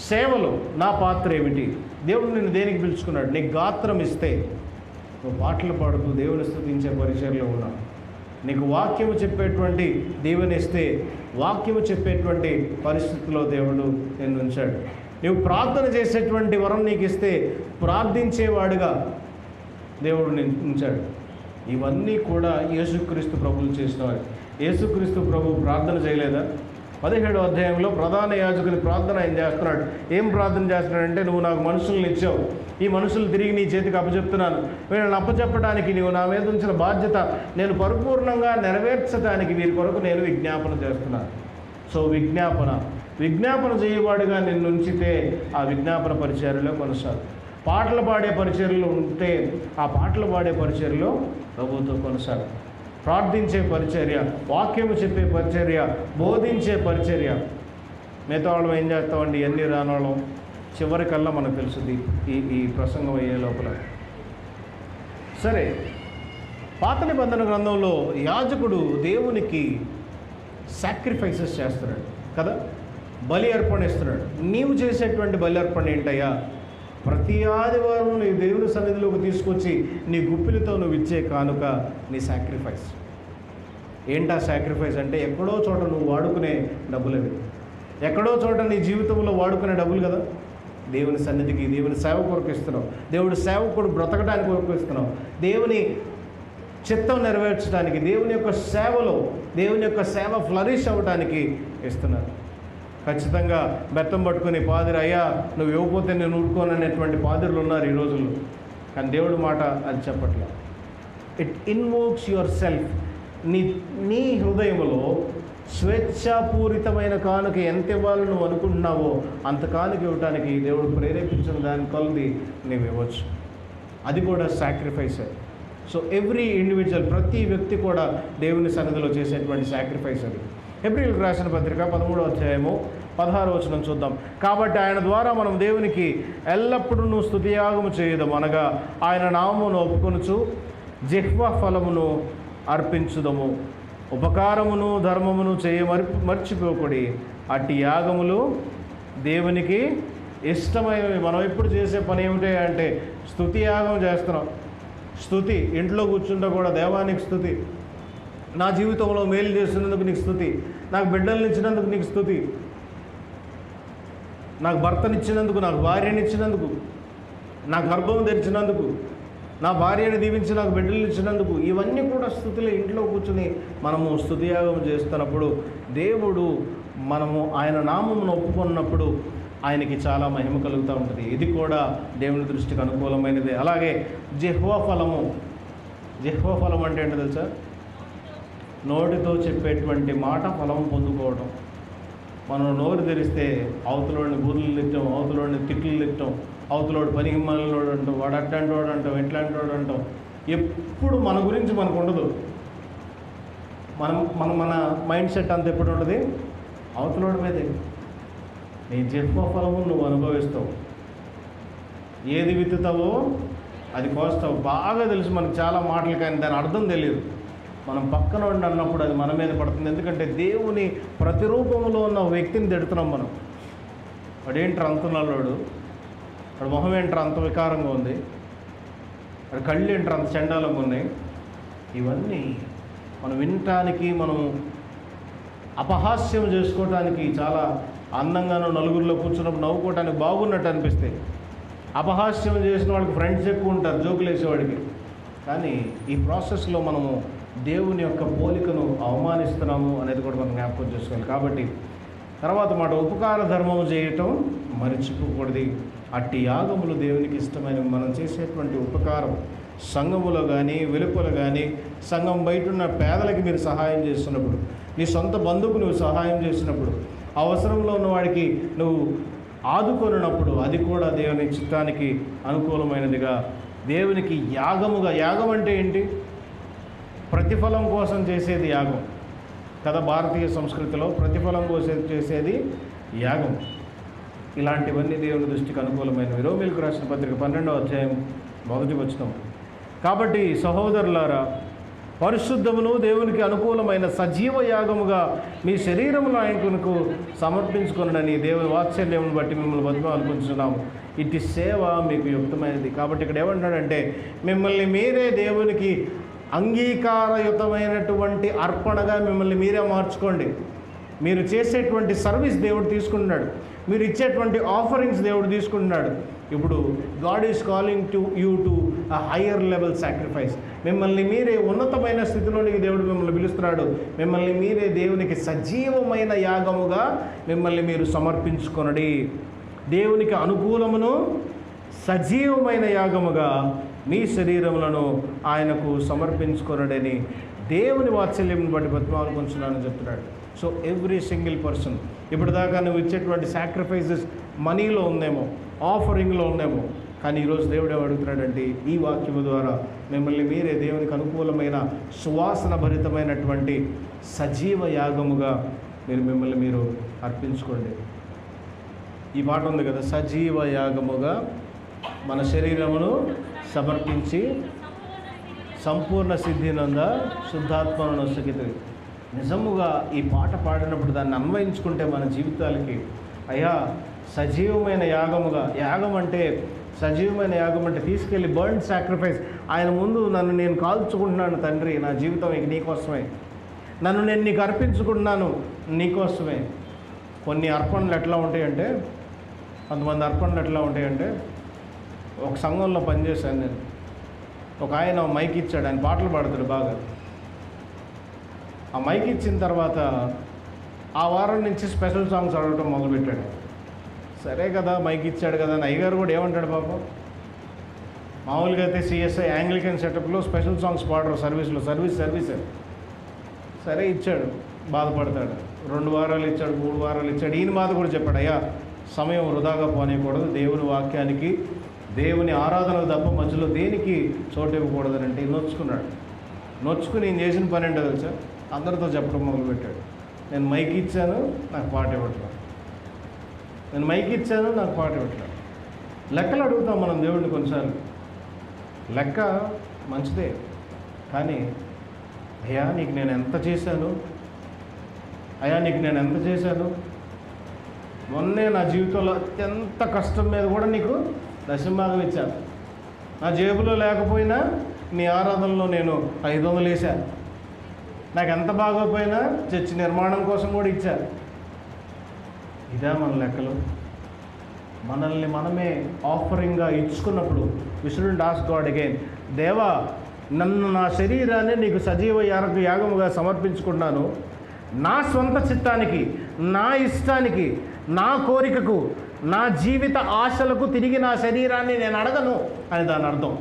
సేవలో నా పాత్ర ఏమిటి? దేవుడు నిన్ను దేనికి పిలుచుకున్నాడు? నీకు గాత్రం ఇస్తే నువ్వు పాటలు పాడుతూ దేవుని స్తుతించే పరిచర్యలో ఉన్నావు. నీకు వాక్యము చెప్పేటువంటి దీవెనిస్తే వాక్యము చెప్పేటువంటి పరిస్థితిలో దేవుడు నిన్ను ఉంచాడు. నువ్వు ప్రార్థన చేసేటువంటి వరం నీకు ఇస్తే ప్రార్థించేవాడుగా దేవుడు నిన్ను ఉంచాడు. ఇవన్నీ కూడా యేసుక్రీస్తు ప్రభువులు చేసినవారు. యేసుక్రీస్తు ప్రభువు ప్రార్థన చేయలేదా? 17వ అధ్యాయంలో ప్రధాన యాజకుని ప్రార్థన ఆయన చేస్తున్నాడు. ఏం ప్రార్థన చేస్తున్నాడంటే, నువ్వు నాకు మనుషులను ఇచ్చావు, ఈ మనుషులు తిరిగి నీ చేతికి అప్పచెప్తున్నాను. వీళ్ళని అప్పచెప్పడానికి నీవు నా మీద ఉంచిన బాధ్యత నేను పరిపూర్ణంగా నెరవేర్చడానికి వీరి కొరకు నేను విజ్ఞాపన చేస్తున్నాను. సో విజ్ఞాపన చేయవాడుగా నిన్ను ఉంచితే ఆ విజ్ఞాపన పరిచర్యలో కొనసాగు. పాటలు పాడే పరిచర్యలు ఉంటే ఆ పాటలు పాడే పరిచర్యలో ప్రభువుతో కొనసాగు. ప్రార్థించే పరిచర్య, వాక్యము చెప్పే పరిచర్య, బోధించే పరిచర్య. మిగతా వాళ్ళం ఏం చేస్తామండి? ఎన్ని రానోళ్ళం చివరికల్లా మనకు తెలుసుది ఈ ప్రసంగం అయ్యే లోపల. సరే, పాత నిబంధన గ్రంథంలో యాజకుడు దేవునికి సాక్రిఫైసెస్ చేస్తున్నాడు కదా, బలి అర్పణ ఇస్తున్నాడు. నీవు చేసేటువంటి బలి అర్పణ ఏంటయ్యా? ప్రతి ఆదివారం నీ దేవుని సన్నిధిలోకి తీసుకొచ్చి నీ గుప్పిలతో నువ్వు ఇచ్చే కానుక నీ సాక్రిఫైస్. ఏంటా సాక్రిఫైస్ అంటే, ఎక్కడో చోట నువ్వు వాడుకునే డబ్బులు అవి, ఎక్కడో చోట నీ జీవితంలో వాడుకునే డబ్బులు కదా. దేవుని సన్నిధికి, దేవుని సేవ కొరకు ఇస్తున్నావు. దేవుడి సేవకుడు బ్రతకడానికి కొరకు ఇస్తున్నావు. దేవుని చిత్తం నెరవేర్చడానికి, దేవుని యొక్క సేవలో, దేవుని యొక్క సేవ ఫ్లరిష్ అవ్వడానికి ఇస్తున్నారు. ఖచ్చితంగా బెత్తం పట్టుకుని పాదిరి, అయ్యా నువ్వు ఇవ్వకపోతే నేను ఊరుకోననేటువంటి పాదిరులు ఉన్నారు ఈ రోజుల్లో. కానీ దేవుడి మాట అది చెప్పట్లే. It invokes your self. నీ హృదయంలో స్వేచ్ఛాపూరితమైన కానుక ఎంత ఇవ్వాలని నువ్వు అనుకుంటున్నావో అంత కానుక ఇవ్వడానికి దేవుడు ప్రేరేపించిన దాని కొలది నువ్వు ఇవ్వచ్చు. అది కూడా సాక్రిఫైస్. సో ఎవ్రీ ఇండివిజువల్, ప్రతి వ్యక్తి కూడా దేవుని సన్నిధిలో చేసేటువంటి సాక్రిఫైస్ అది. హెబ్రీయులకు రాసిన పత్రిక 13వ అధ్యాయము 16వ వచనం చూద్దాం. కాబట్టి ఆయన ద్వారా మనం దేవునికి ఎల్లప్పుడూ స్తుతియాగము చేయుదము, అనగా ఆయన నామమును ఒప్పుకొనుచు జిహ్వా ఫలమును అర్పించుదము. ఉపకారమును ధర్మమును మర్చిపోకుడి. అట్టి యాగములు దేవునికి ఇష్టమైనవి. మనం ఎప్పుడు చేసే పని ఏమిటి అంటే స్తుతి యాగం చేస్తున్నాం. స్తుతి, ఇంట్లో కూర్చుంటే కూడా దేవానికి స్తుతి. నా జీవితంలో మేలు చేస్తున్నందుకు నీకు స్తుతి, నాకు బిడ్డలను ఇచ్చినందుకు నీకు స్తుతి, నాకు భర్తనిచ్చినందుకు, నాకు భార్యనిచ్చినందుకు, నా గర్భం తెరిచినందుకు, నా భార్యని దీవించి నాకు బిడ్డలు ఇచ్చినందుకు, ఇవన్నీ కూడా స్తుతులు. ఇంట్లో కూర్చుని మనము స్తుతియాగం చేస్తున్నప్పుడు దేవుడు, మనము ఆయన నామమును ఒప్పుకున్నప్పుడు ఆయనకి చాలా మహిమ కలుగుతూ ఉంటుంది. ఇది కూడా దేవుని దృష్టికి అనుకూలమైనదే. అలాగే జిహ్వా ఫలము. జిహ్వా ఫలం అంటే ఏంటో తెలుసా? నోటితో చెప్పేటువంటి మాట ఫలం పొందుకోవడం. మనం నోరు తెరిస్తే అవతలోడిని బూర్లు తిట్టం, అవతలోడిని తిట్లు తిట్టం, అవతలోడు పనికి మనలోడు అంటాం, వాడు అట్లాంటి వాడు అంటాం, ఎట్లాంటి వాడు అంటాం. ఎప్పుడు మన గురించి మనకు ఉండదు. మన మైండ్ సెట్ అంతా ఎప్పుడు ఉంటుంది అవతలోడి మీదే. నీ జిహ్వా ఫలము నువ్వు అనుభవిస్తావు. ఏది విత్తుతావో అది కోస్తావు. బాగా తెలుసు మనకు చాలా మాటలు, కానీ దాని అర్థం తెలియదు. మనం పక్కన ఉండి అన్నప్పుడు అది మన మీద పడుతుంది. ఎందుకంటే దేవుని ప్రతిరూపంలో ఉన్న వ్యక్తిని తిడుతున్నాం మనం. వాడేంట్రా అంత నల్లోడు, వాడు మొహం ఏంట్రా అంత వికారంగా ఉంది, వాడు కళ్ళు ఏంట్రా అంత చండాలంగా ఉన్నాయి. ఇవన్నీ మనం వినటానికి, మనం అపహాస్యం చేసుకోవటానికి, చాలా అందంగానూ నలుగురిలో కూర్చున్నప్పుడు నవ్వుకోవటానికి బాగున్నట్టు అనిపిస్తాయి. అపహాస్యం చేసిన వాడికి ఫ్రెండ్స్ ఎక్కువ ఉంటారు, జోకులు వేసేవాడికి. కానీ ఈ ప్రాసెస్లో మనము దేవుని యొక్క పోలికను అవమానిస్తున్నాము అనేది కూడా మనం జ్ఞాపకం చేసుకోవాలి. కాబట్టి తర్వాత మాట, ఉపకార ధర్మము చేయటం మరిచిపోకూడదు. అట్టి యాగములు దేవునికి ఇష్టమైనవి. మనం చేసేటువంటి ఉపకారం సంఘములో కానీ, వెలుపల కానీ, సంఘం బయట ఉన్న పేదలకి మీరు సహాయం చేస్తున్నప్పుడు, నీ సొంత బంధువుకు నువ్వు సహాయం చేసినప్పుడు, అవసరంలో ఉన్న వాడికి నువ్వు ఆదుకొనినప్పుడు, అది కూడా దేవుని చిత్తానికి అనుకూలమైనదిగా, దేవునికి యాగముగా. యాగం అంటే ఏంటి? ప్రతిఫలం కోసం చేసేది యాగం కదా. భారతీయ సంస్కృతిలో ప్రతిఫలం కోసం చేసేది యాగం. ఇలాంటివన్నీ దేవుని దృష్టికి అనుకూలమైనవి. రోమీయులకు రాసిన పత్రిక 12వ అధ్యాయం 1వ వచనం. కాబట్టి సహోదరులారా, పరిశుద్ధమును దేవునికి అనుకూలమైన సజీవ యాగముగా మీ శరీరమును ఆయనకు సమర్పించుకొనని దేవుని వాత్సల్యమును బట్టి మిమ్మల్ని బతిమాలుకుంటున్నాము. ఇట్టి సేవ మీకు యుక్తమైనది. కాబట్టి ఇక్కడ ఏమంటాడంటే, మిమ్మల్ని మీరే దేవునికి అంగీకారయుతమైనటువంటి అర్పణగా మిమ్మల్ని మీరే మార్చుకోండి. మీరు చేసేటువంటి సర్వీస్ దేవుడు తీసుకుంటున్నాడు, మీరు ఇచ్చేటువంటి ఆఫరింగ్స్ దేవుడు తీసుకుంటున్నాడు. ఇప్పుడు God is calling to you to a higher level sacrifice. మిమ్మల్ని మీరే ఉన్నతమైన స్థితిలోనికి దేవుడు మిమ్మల్ని పిలుస్తున్నాడు. మిమ్మల్ని మీరే దేవునికి సజీవమైన యాగముగా మిమ్మల్ని మీరు సమర్పించుకొనడి. దేవునికి అనుకూలమును సజీవమైన యాగముగా మీ శరీరములను ఆయనకు సమర్పించుకొనడని దేవుని వాత్సల్యం బట్టి బతిమాలుకుంటున్నానని చెప్తున్నాడు. సో ఎవ్రీ సింగిల్ పర్సన్, ఇప్పటిదాకా నువ్వు ఇచ్చేటువంటి సాక్రిఫైసెస్ మనీలో ఉందేమో, ఆఫరింగ్లో ఉందేమో, కానీ ఈరోజు దేవుడు అడుగుతున్నాడంటే, ఈ వాక్యము ద్వారా మిమ్మల్ని మీరే దేవునికి అనుకూలమైన సువాసన భరితమైనటువంటి సజీవ యాగముగా మిమ్మల్ని మీరు అర్పించుకోండి. ఈ పాట ఉంది కదా, సజీవ యాగముగా మన శరీరమును సమర్పించి సంపూర్ణ సిద్ధినంద శుద్ధాత్మను నొసగితది. నిజముగా ఈ పాట పాడినప్పుడు దాన్ని అన్వయించుకుంటే మన జీవితాలకి, అయ్యా సజీవమైన యాగముగా, యాగం అంటే సజీవమైన యాగం అంటే తీసుకెళ్ళి బర్న్ సాక్రిఫైస్, ఆయన ముందు నన్ను నేను కాల్చుకుంటున్నాను తండ్రి, నా జీవితం ఇక నీకోసమే, నన్ను నేను నీకు అర్పించుకుంటున్నాను నీకోసమే. కొన్ని అర్పణలు ఎట్లా ఉంటాయంటే, కొంతమంది అర్పణలు ఎట్లా ఉంటాయంటే, ఒక సంఘంలో పనిచేశాను నేను. ఒక ఆయన మైక్ ఇచ్చాడు, ఆయన పాటలు పాడతాడు బాగా. ఆ మైక్ ఇచ్చిన తర్వాత ఆ వారం నుంచి స్పెషల్ సాంగ్స్ ఆడటం మొదలుపెట్టాడు. సరే కదా, మైక్ ఇచ్చాడు కదా అని అయ్యగారు కూడా ఏమంటాడు పాపం, మామూలుగా అయితే సిఎస్ఐ యాంగ్లికన్ సెటప్లో స్పెషల్ సాంగ్స్ పాడరు సర్వీస్లో, సర్వీసే. సరే ఇచ్చాడు, బాధపడతాడు. 2 వారాలు ఇచ్చాడు, 3 వారాలు ఇచ్చాడు. ఈయన బాధ కూడా చెప్పాడు, అయ్యా సమయం వృధాగా పోనీయకూడదు, దేవుని వాక్యానికి దేవుని ఆరాధనకు తప్ప మధ్యలో దేనికి చోటు ఇవ్వకూడదని అంటే నొచ్చుకుని నేను చేసిన పని ఏంటో తెలుసా, అందరితో చెప్పడం మొదలుపెట్టాడు. నేను మైక్ ఇచ్చాను, నాకు పాట ఇవ్వట్లేదు, నేను మైక్ ఇచ్చాను, నాకు పాట ఇవ్వట్లేదు. లెక్కలు అడుగుతాం మనం దేవుడిని కొన్నిసార్లు. లెక్క మంచిదే, కానీ అయ్యా నీకు నేను ఎంత చేశాను, మొన్నే నా జీవితంలో అత్యంత కష్టం మీద కూడా నీకు దశమభాగం ఇచ్చాను. నా జేబులో లేకపోయినా నీ ఆరాధనలో నేను 500 వేశాను. నాకు ఎంత బాగోపోయినా చర్చి నిర్మాణం కోసం కూడా ఇచ్చాను. ఇదే మన లెక్కలు. మనల్ని మనమే ఆఫరింగ్గా ఇచ్చుకున్నప్పుడు వి షుడ్ంట్ ఆస్క్ గాడ్ అగైన్, దేవా నన్ను, నా శరీరాన్ని నీకు సజీవ యాగముగా సమర్పించుకున్నాను, నా సొంత చిత్తానికి, నా ఇష్టానికి, నా కోరికకు, నా జీవిత ఆశలకు తిరిగి నా శరీరాన్ని నేను అడగను అని దాని అర్థం.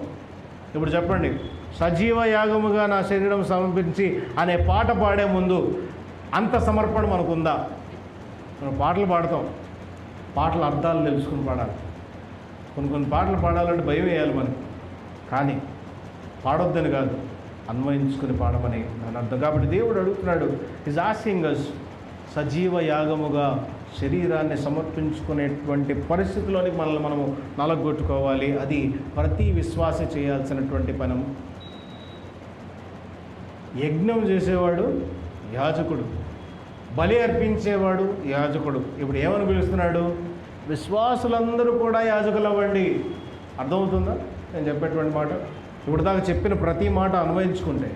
ఇప్పుడు చెప్పండి, సజీవ యాగముగా నా శరీరం సమర్పించి అనే పాట పాడే ముందు అంత సమర్పణ మనకుందా? మనం పాటలు పాడతాం, పాటల అర్థాలు తెలుసుకుని పాడాలి. కొన్ని పాటలు పాడాలంటే భయం వేయాలి మనకి, కానీ పాడొద్దని కాదు, అన్వయించుకుని పాడమని దాని అర్థం. కాబట్టి దేవుడు అడుగుతున్నాడు, ఈజ్ ఆస్కింగ్ us సజీవ యాగముగా శరీరాన్ని సమర్పించుకునేటువంటి పరిస్థితిలోనికి మనల్ని మనము నలగొట్టుకోవాలి. అది ప్రతి విశ్వాసి చేయాల్సినటువంటి పని. యజ్ఞం చేసేవాడు యాజకుడు, బలి అర్పించేవాడు యాజకుడు. ఇప్పుడు ఏమని పిలుస్తున్నాడు? విశ్వాసులందరూ కూడా యాజకులు అవ్వండి. అర్థమవుతుందా నేను చెప్పేటువంటి మాట? ఇప్పుడు దాకా చెప్పిన ప్రతి మాట అన్వయించుకుంటే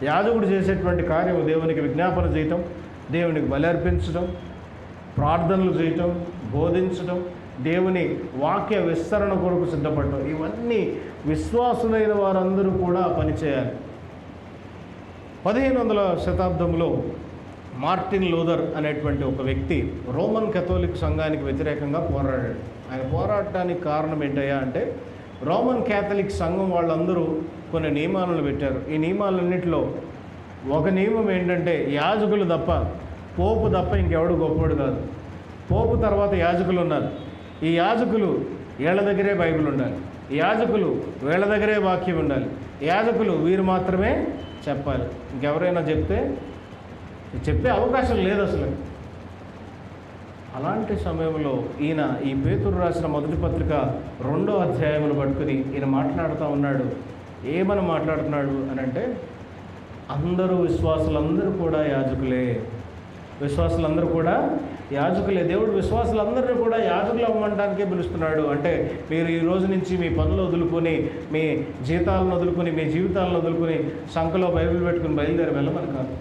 యాజకుడు చేసేటువంటి కార్యం దేవునికి విజ్ఞాపన చేయటం, దేవునికి బలి అర్పించడం, ప్రార్థనలు చేయటం, బోధించడం, దేవుని వాక్య విస్తరణ కొరకు సిద్ధపడటం, ఇవన్నీ విశ్వాసులైన వారందరూ కూడా పనిచేయాలి. 1500వ శతాబ్దంలో మార్టిన్ లూథర్ అనేటువంటి ఒక వ్యక్తి రోమన్ కేథోలిక్ సంఘానికి వ్యతిరేకంగా పోరాడాడు. ఆయన పోరాడటానికి కారణం ఏంటయ్యా అంటే, రోమన్ కేథలిక్ సంఘం వాళ్ళందరూ కొన్ని నియమాలను పెట్టారు. ఈ నియమాలన్నింటిలో ఒక నియమం ఏంటంటే, యాజకులు తప్ప, పోపు తప్ప ఇంకెవడు గొప్పవాడు కాదు. పోపు తర్వాత యాజకులు ఉన్నారు. ఈ యాజకులు వీళ్ళ దగ్గరే బైబిల్ ఉండాలి, యాజకులు వీళ్ళ దగ్గరే వాక్యం ఉండాలి, యాజకులు వీరు మాత్రమే చెప్పాలి. ఇంకెవరైనా చెప్తే చెప్పే అవకాశం లేదు అసలు. అలాంటి సమయంలో ఈయన ఈ పేతురు రాసిన మొదటి పత్రిక 2వ అధ్యాయమును పట్టుకుని ఈయన మాట్లాడుతూ ఉన్నాడు. ఏమని మాట్లాడుతున్నాడు అని అంటే, అందరూ విశ్వాసులందరూ కూడా యాజకులే, విశ్వాసులందరూ కూడా యాజకులే. దేవుడు విశ్వాసులందరినీ కూడా యాజకులు అవ్వమంటానికే పిలుస్తున్నాడు. అంటే మీరు ఈ రోజు నుంచి మీ పనులు వదులుకొని, మీ జీతాలను వదులుకొని, మీ జీవితాలను వదులుకొని సంఖలో బైబిల్ పెట్టుకుని బయలుదేరి వెళ్ళమని కాదు.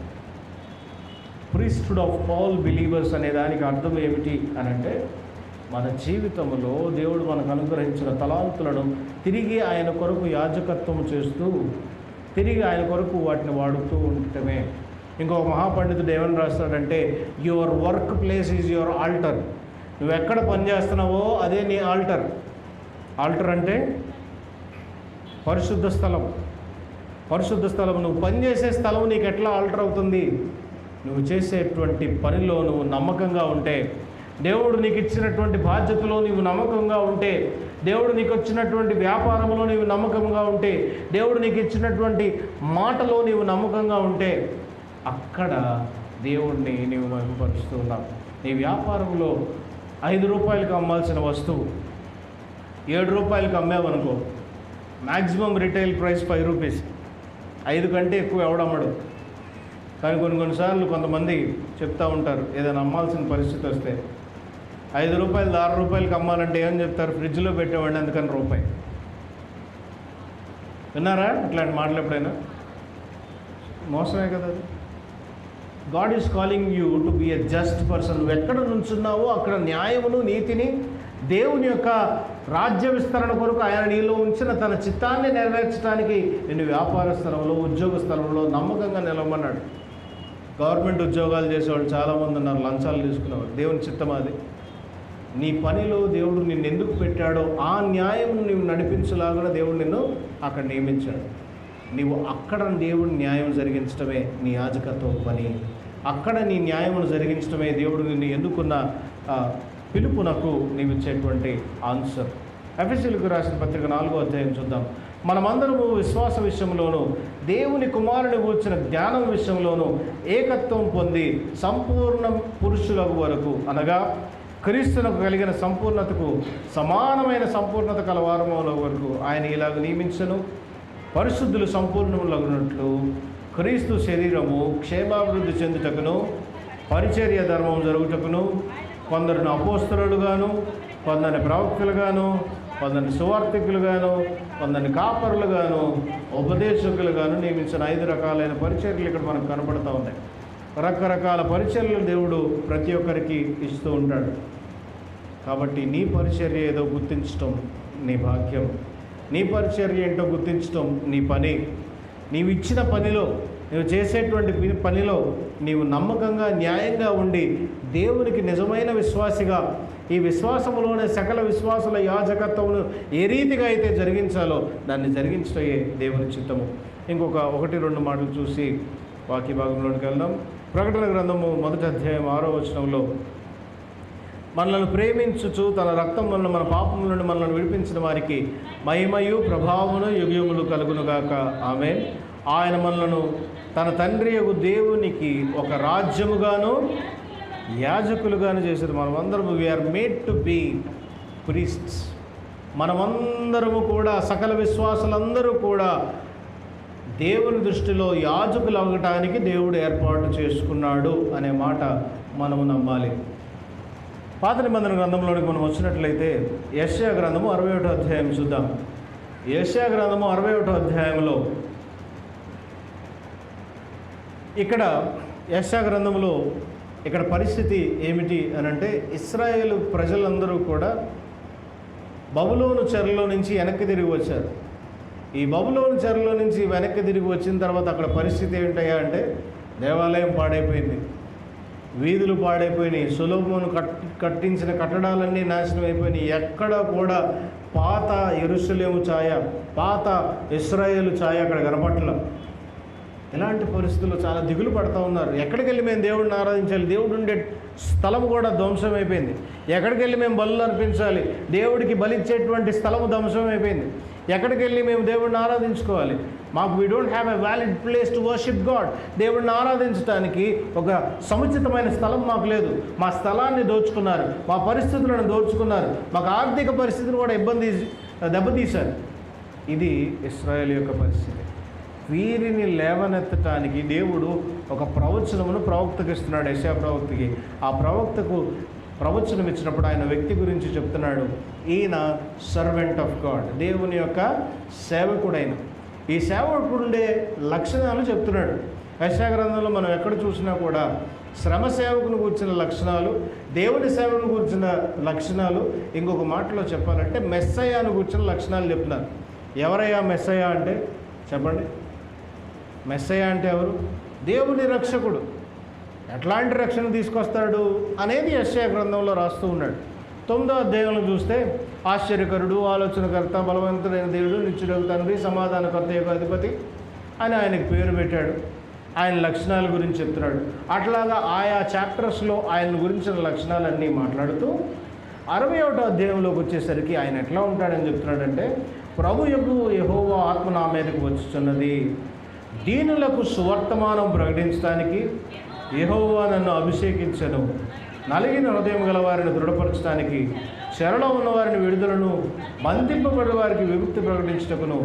ప్రీస్ట్హుడ్ ఆఫ్ ఆల్ బిలీవర్స్ అనే దానికి అర్థం ఏమిటి అని అంటే, మన జీవితంలో దేవుడు మనకు అనుగ్రహించిన తలాంతులను తిరిగి ఆయన కొరకు యాజకత్వం చేస్తూ, తిరిగి ఆయన కొరకు వాటిని వాడుతూ ఉండటమే. ఇంకొక మహాపండితుడు ఏమని రాస్తాడంటే, your workplace is your altar. నువ్వు ఎక్కడ పనిచేస్తున్నావో అదే నీ ఆల్టర్. ఆల్టర్ అంటే పరిశుద్ధ స్థలం. పరిశుద్ధ స్థలం. నువ్వు పనిచేసే స్థలం నీకు ఎట్లా ఆల్టర్ అవుతుంది? నువ్వు చేసేటువంటి పనిలో నువ్వు నమ్మకంగా ఉంటే, దేవుడు నీకు ఇచ్చినటువంటి బాధ్యతలో నీవు నమ్మకంగా ఉంటే, దేవుడు నీకు వచ్చినటువంటి వ్యాపారంలో నీవు నమ్మకంగా ఉంటే, దేవుడు నీకు ఇచ్చినటువంటి మాటలో నీవు నమ్మకంగా ఉంటే, అక్కడ దేవుడిని నీవు మహిమపరుస్తూ ఉన్నావు. నీ వ్యాపారంలో 5 రూపాయలకు అమ్మాల్సిన వస్తువు 7 రూపాయలకు అమ్మావనుకో, మ్యాక్సిమం రిటైల్ ప్రైస్ 5 రూపీస్. 5 కంటే ఎక్కువ ఎవడమ్మడు. కానీ కొన్నిసార్లు కొంతమంది చెప్తూ ఉంటారు, ఏదైనా అమ్మాల్సిన పరిస్థితి వస్తే 5 రూపాయలు 6 రూపాయలకి అమ్మాలంటే ఏమని చెప్తారు? ఫ్రిడ్జ్లో పెట్టేవాడిని అందుకని రూపాయి. విన్నారా ఇట్లాంటి మాటలు ఎప్పుడైనా? మోసమే కదా అది. God is calling you to be a just person. నువ్వు ఎక్కడ నుంచున్నావో అక్కడ న్యాయమును, నీతిని, దేవుని యొక్క రాజ్య విస్తరణ కొరకు ఆయన నీలో ఉంచిన తన చిత్తాన్ని నెరవేర్చడానికి నిన్ను వ్యాపార స్థలంలో, ఉద్యోగ స్థలంలో నమ్మకంగా నిలవమన్నాడు. గవర్నమెంట్ ఉద్యోగాలు చేసేవాళ్ళు చాలామంది ఉన్నారు, లంచాలు తీసుకునేవాళ్ళు. దేవుని చిత్తం అది. నీ పనిలో దేవుడు నిన్ను ఎందుకు పెట్టాడో ఆ న్యాయమును నీవు నడిపించలాగా దేవుడు నిన్ను అక్కడ నియమించాడు. నీవు అక్కడ దేవుడి న్యాయం జరిగించడమే నీ యాజకత్వ పని. అక్కడ నీ న్యాయమును జరిగించడమే దేవుడు నిన్ను ఎన్నుకున్న పిలుపునకు నీవు ఇచ్చేటువంటి ఆన్సర్. ఎఫెసీయులకు రాసిన పత్రిక 4వ అధ్యాయం చూద్దాం. మనమందరము విశ్వాస విషయంలోనూ, దేవుని కుమారుని కూర్చిన జ్ఞానం విషయంలోనూ ఏకత్వం పొంది సంపూర్ణ పురుషులకు వరకు, అనగా క్రీస్తునకు కలిగిన సంపూర్ణతకు సమానమైన సంపూర్ణత కలవారముల వరకు ఆయన ఇలాగ నియమించను. పరిశుద్ధులు సంపూర్ణములగునట్లు క్రీస్తు శరీరము క్షేమాభివృద్ధి చెందుటకును, పరిచర్య ధర్మం జరుగుటకును, కొందరిని అపోస్తలులుగాను, కొందరిని ప్రవక్తలుగాను, కొందరిని సువార్తికులుగాను, కొందరిని కాపరులుగాను, ఉపదేశకులుగాను నియమించిన 5 రకాలైన పరిచర్యలు ఇక్కడ మనకు కనపడుతూ ఉన్నాయి. రకరకాల పరిచర్యలు దేవుడు ప్రతి ఒక్కరికి ఇస్తూ ఉంటాడు. కాబట్టి నీ పరిచర్య ఏదో గుర్తించటం నీ భాగ్యం. నీ పరిచర్య ఏంటో గుర్తించటం నీ పని. నీవు ఇచ్చిన పనిలో, నువ్వు చేసేటువంటి పనిలో నీవు నమ్మకంగా, న్యాయంగా ఉండి దేవునికి నిజమైన విశ్వాసిగా, ఈ విశ్వాసములోనే సకల విశ్వాసుల యాజకత్వమును ఏ రీతిగా అయితే జరిగించాలో దాన్ని జరిగించటయే దేవుని చిత్తము. ఇంకొక 1-2 మాటలు చూసి వాక్య భాగంలోనికి వెళ్దాం. ప్రకటన గ్రంథము 1వ అధ్యాయం 6వ వచనంలో, మనల్ని ప్రేమించుచు తన రక్తం వలన మన పాపముల నుండి మనల్ని విడిపించిన వారికి మహిమయు ప్రభావమును యుగములు కలుగునుగాక. ఆమేన్. ఆయన మనలను తన తండ్రి యగు దేవునికి ఒక రాజ్యముగాను యాజకులుగాను చేసేది. మనమందరము we are made to be priests. మనమందరము కూడా, సకల విశ్వాసులందరూ కూడా దేవుని దృష్టిలో యాజకులు అవ్వటానికి దేవుడు ఏర్పాటు చేసుకున్నాడు అనే మాట మనము నమ్మాలి. పాత నిబంధన గ్రంథంలోనికి మనం వచ్చినట్లయితే యెషయా గ్రంథము 61వ అధ్యాయం చూద్దాం. యెషయా గ్రంథము 61వ అధ్యాయంలో ఇక్కడ యెషయా గ్రంథంలో ఇక్కడ పరిస్థితి ఏమిటి అని అంటే, ఇశ్రాయేలు ప్రజలందరూ కూడా బబులోను చెరలో నుంచి వెనక్కి తిరిగి వచ్చారు. ఈ బబులోను చెరలో నుంచి వెనక్కి తిరిగి వచ్చిన తర్వాత అక్కడ పరిస్థితి ఏంటయ్యా అంటే, దేవాలయం పాడైపోయింది, వీధులు పాడైపోయినాయి, సొలొమోను కట్టించిన కట్టడాలన్నీ నాశనం అయిపోయినాయి. ఎక్కడ కూడా పాత యెరూషలేము ఛాయ, పాత ఇశ్రాయేలు ఛాయ అక్కడ కనపట్ల. ఇలాంటి పరిస్థితుల్లో చాలా దిగులు పడుతూ ఉన్నారు. ఎక్కడికి వెళ్ళి మేము దేవుడిని ఆరాధించాలి? దేవుడు ఉండే స్థలం కూడా ధ్వంసం అయిపోయింది. ఎక్కడికి వెళ్ళి మేము బలులు అర్పించాలి? దేవుడికి బలిచ్చేటువంటి స్థలము ధ్వంసం అయిపోయింది. ఎక్కడికి వెళ్ళి మేము దేవుడిని ఆరాధించుకోవాలి? మాకు we don't have a valid place to worship God. దేవుడిని ఆరాధించడానికి ఒక సముచితమైన స్థలం మాకు లేదు. మా స్థలాన్ని దోచుకున్నారు, మా పరిస్థితులను దోచుకున్నారు, మాకు ఆర్థిక పరిస్థితిని కూడా దెబ్బతీశారు. ఇది ఇశ్రాయేలు యొక్క పరిస్థితి. వీరిని లేవనెత్తటానికి దేవుడు ఒక ప్రవచనమును ప్రవక్తకి ఇస్తున్నాడు, యెషయా ప్రవక్తకి. ఆ ప్రవక్తకు ప్రవచనం ఇచ్చినప్పుడు ఆయన వ్యక్తి గురించి చెప్తున్నాడు. ఈయన సర్వెంట్ ఆఫ్ గాడ్, దేవుని యొక్క సేవకుడైన. ఈ సేవకుడుండే లక్షణాలు చెప్తున్నాడు. యెషయా గ్రంథంలో మనం ఎక్కడ చూసినా కూడా శ్రమ సేవకుని గురించిన లక్షణాలు, దేవుని సేవను గురించిన లక్షణాలు, ఇంకొక మాటలో చెప్పాలంటే మెస్సయ్యాను గురించిన లక్షణాలు చెప్తున్నారు. ఎవరయ్యా మెస్సయ్య అంటే? చెప్పండి. మెస్సయ్య అంటే ఎవరు? దేవుని రక్షకుడు. ఎట్లాంటి రక్షణ తీసుకొస్తాడు అనేది యెషయా గ్రంథంలో రాస్తూ ఉన్నాడు. 9వ అధ్యాయంలో చూస్తే ఆశ్చర్యకరుడు, ఆలోచనకర్త, బలవంతుడైన దేవుడు, నిత్యుడగు తండ్రి, సమాధానకర్త యొక్క అధిపతి అని ఆయనకు పేరు పెట్టాడు. ఆయన లక్షణాల గురించి చెప్తున్నాడు. అట్లాగా ఆయా చాప్టర్స్లో ఆయన గురించిన లక్షణాలన్నీ మాట్లాడుతూ 61వ అధ్యాయంలోకి వచ్చేసరికి ఆయన ఎట్లా ఉంటాడని చెప్తున్నాడంటే, ప్రభువు యెహోవా ఆత్మ నా మీదకు వచ్చుచున్నది, దీనులకు సువర్తమానం ప్రకటించడానికి యెహోవా నన్ను అభిషేకించను, నలిగిన హృదయం గల వారిని దృఢపరచడానికి, చెరలో ఉన్న వారిని విడుదలను, బంధింపబడి వారికి విముక్తి ప్రకటించుటకును,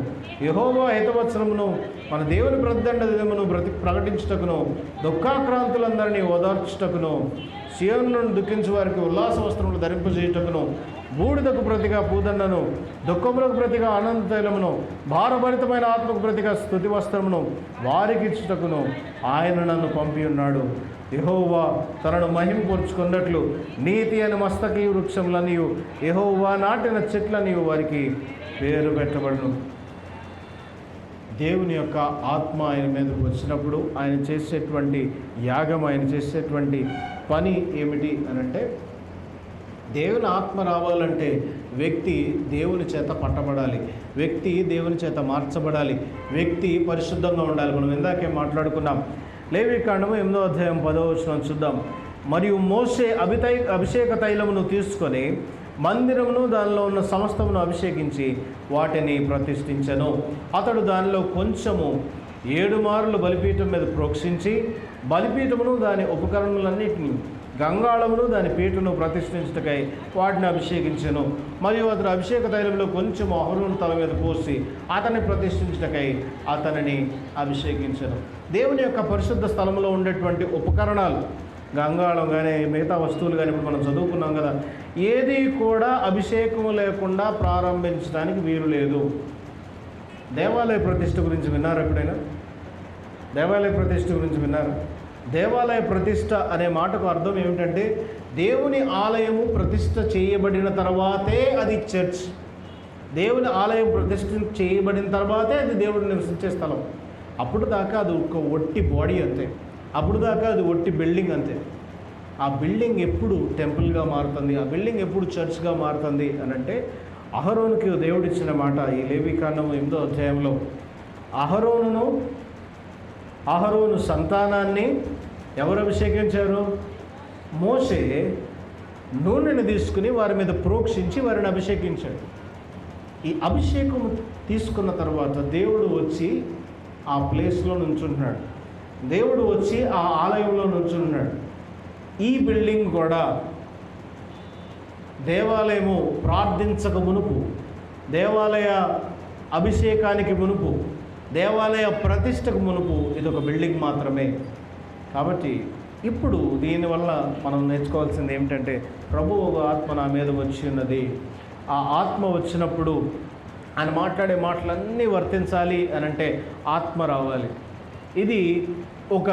యెహోవా హితవత్సరమును మన దేవుని ప్రతిదండ దినమును ప్రకటించుటకును, దుఃఖాక్రాంతులందరినీ ఓదార్చుటకును, సియోను నుండి దుఃఖించు వారికి ఉల్లాస వస్త్రములు ధరింపజేయుటకును, బూడిదకు ప్రతిగా పూదండను, దుఃఖములకు ప్రతిగా ఆనంద తైలమును, భారభరితమైన ఆత్మకు ప్రతిగా స్తుతి వస్త్రమును వారికి ఇచ్చుటకును ఆయన నన్ను పంపి ఉన్నాడు. యెహోవా తనను మహిమపరుచుకున్నట్లు నీతి అని మస్తకి వృక్షములనియు యెహోవా నాటిన చెట్లనియు వారికి పేరు పెట్టబడును. దేవుని యొక్క ఆత్మ ఆయన మీదకు వచ్చినప్పుడు ఆయన చేసేటువంటి యాగం, ఆయన చేసేటువంటి పని ఏమిటి అనంటే, దేవుని ఆత్మ రావాలంటే వ్యక్తి దేవుని చేత పట్టబడాలి, వ్యక్తి దేవుని చేత మార్చబడాలి, వ్యక్తి పరిశుద్ధంగా ఉండాలి. మనం ఇందాకే మాట్లాడుకున్నాం. లేవీకాండము 8వ అధ్యాయం 10వ వచనం చూద్దాం. మరియు మోషే అభిషేక తైలమును తీసుకొని మందిరమును దానిలో ఉన్న సమస్తమును అభిషేకించి వాటిని ప్రతిష్ఠించెను. అతడు దానిలో కొంచెము 7 మార్లు బలిపీఠం మీద ప్రోక్షించి బలిపీఠమును దాని ఉపకరణములన్నిటినీ, గంగాళమును దాని పీఠను ప్రతిష్ఠించుటకై వాటిని అభిషేకించెను. మరియు అతడు అభిషేక తైలంలో కొంచెం అహరోను తల మీద పోసి అతన్ని ప్రతిష్ఠించుటకై అతనిని అభిషేకించెను. దేవుని యొక్క పరిశుద్ధ స్థలంలో ఉండేటువంటి ఉపకరణాలు, గంగాళం కానీ మిగతా వస్తువులు కానీ ఇప్పుడు మనం చదువుకున్నాం కదా, ఏది కూడా అభిషేకం లేకుండా ప్రారంభించడానికి వీలు లేదు. దేవాలయ ప్రతిష్ఠ గురించి విన్నారు ఎప్పుడైనా? దేవాలయ ప్రతిష్ఠ గురించి విన్నారు? దేవాలయ ప్రతిష్ఠ అనే మాటకు అర్థం ఏమిటంటే, దేవుని ఆలయము ప్రతిష్ఠ చేయబడిన తర్వాతే అది చర్చ్. దేవుని ఆలయం ప్రతిష్ఠ చేయబడిన తర్వాతే అది దేవుడు నివసించే స్థలం. అప్పుడు దాకా అది ఒక ఒట్టి బాడీ అంతే, అప్పుడు దాకా అది ఒట్టి బిల్డింగ్ అంతే. ఆ బిల్డింగ్ ఎప్పుడు టెంపుల్గా మారుతుంది, ఆ బిల్డింగ్ ఎప్పుడు చర్చ్గా మారుతుంది అని అంటే, అహరోనుకి దేవుడిచ్చిన మాట ఈ లేవీకాండము 8వ అధ్యాయంలో, అహరోను సంతానాన్ని ఎవరు అభిషేకించారు? మోషే నూనెను తీసుకుని వారి మీద ప్రోక్షించి వారిని అభిషేకించాడు. ఈ అభిషేకం తీసుకున్న తర్వాత దేవుడు వచ్చి ఆ ప్లేస్లో నుంచుంటున్నాడు, దేవుడు వచ్చి ఆ ఆలయంలో నుంచుంటున్నాడు. ఈ బిల్డింగ్ కూడా దేవాలయము ప్రార్థించక మునుపు, దేవాలయ అభిషేకానికి మునుపు, దేవాలయ ప్రతిష్టకు మునుపు ఇదొక బిల్డింగ్ మాత్రమే. కాబట్టి ఇప్పుడు దీనివల్ల మనం నేర్చుకోవాల్సింది ఏమిటంటే, ప్రభువు ఆత్మ నా మీద వచ్చి ఉన్నది. ఆ ఆత్మ వచ్చినప్పుడు ఆయన మాట్లాడే మాటలన్నీ వర్తించాలి అని అంటే ఆత్మ రావాలి. ఇది ఒక